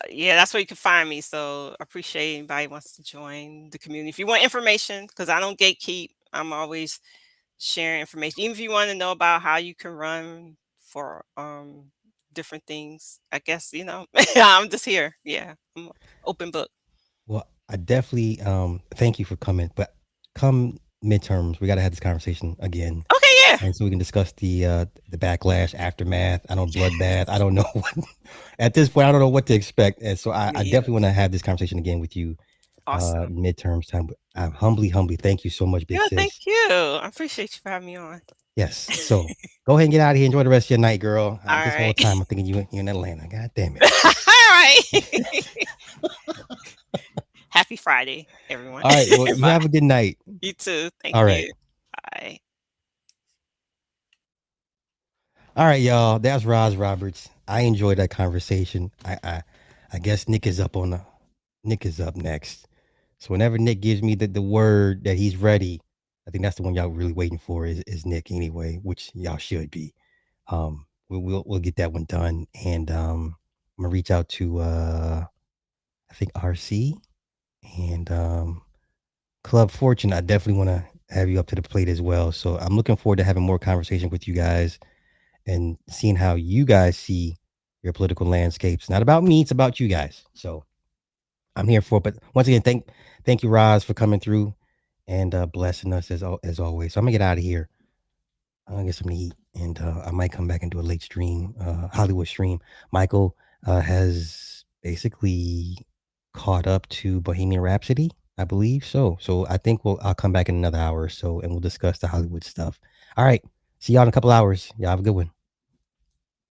Speaker 2: yeah, that's where you can find me. So I appreciate anybody who wants to join the community. If you want information, because I don't gatekeep, I'm always sharing information. Even if you want to know about how you can run for different things, I guess, I'm just here. Yeah. I'm a open book.
Speaker 3: Well, I definitely thank you for coming, but come midterms, we got to have this conversation again.
Speaker 2: Okay, Yeah.
Speaker 3: and so we can discuss the backlash, aftermath. I don't bloodbath. I don't know what, at this point. I don't know what to expect, and so I
Speaker 2: Me either.
Speaker 3: definitely want to have this conversation again with you.
Speaker 2: Awesome.
Speaker 3: Midterms time. But I humbly thank you so much, big
Speaker 2: Yeah, thank
Speaker 3: sis.
Speaker 2: you. I appreciate you for having me on.
Speaker 3: Yes. So go ahead and get out of here. Enjoy the rest of your night, girl.
Speaker 2: All
Speaker 3: This whole
Speaker 2: right.
Speaker 3: time I'm thinking you're in Atlanta. God damn it.
Speaker 2: All right. Happy Friday, everyone.
Speaker 3: All right. Well, you
Speaker 2: Bye.
Speaker 3: have a good night.
Speaker 2: You too. Thank
Speaker 3: All right.
Speaker 2: you. Bye.
Speaker 3: All right, y'all. That's Roz Roberts. I enjoyed that conversation. I guess Nick is up next. So whenever Nick gives me the word that he's ready, I think that's the one y'all really waiting for is Nick anyway, which y'all should be. We'll get that one done, and I'm gonna reach out to I think RC and Club Fortune. I definitely want to have you up to the plate as well. So I'm looking forward to having more conversation with you guys and seeing how you guys see your political landscapes. It's not about me, it's about you guys. So I'm here for it. But once again, thank you, Roz, for coming through and blessing us as always. So I'm gonna get out of here. I'm gonna get something to eat, and I might come back and do a late stream, Hollywood stream. Michael has basically caught up to Bohemian Rhapsody, I believe so. So I think I'll come back in another hour or so, and we'll discuss the Hollywood stuff. All right, see y'all in a couple hours. Y'all have a good one.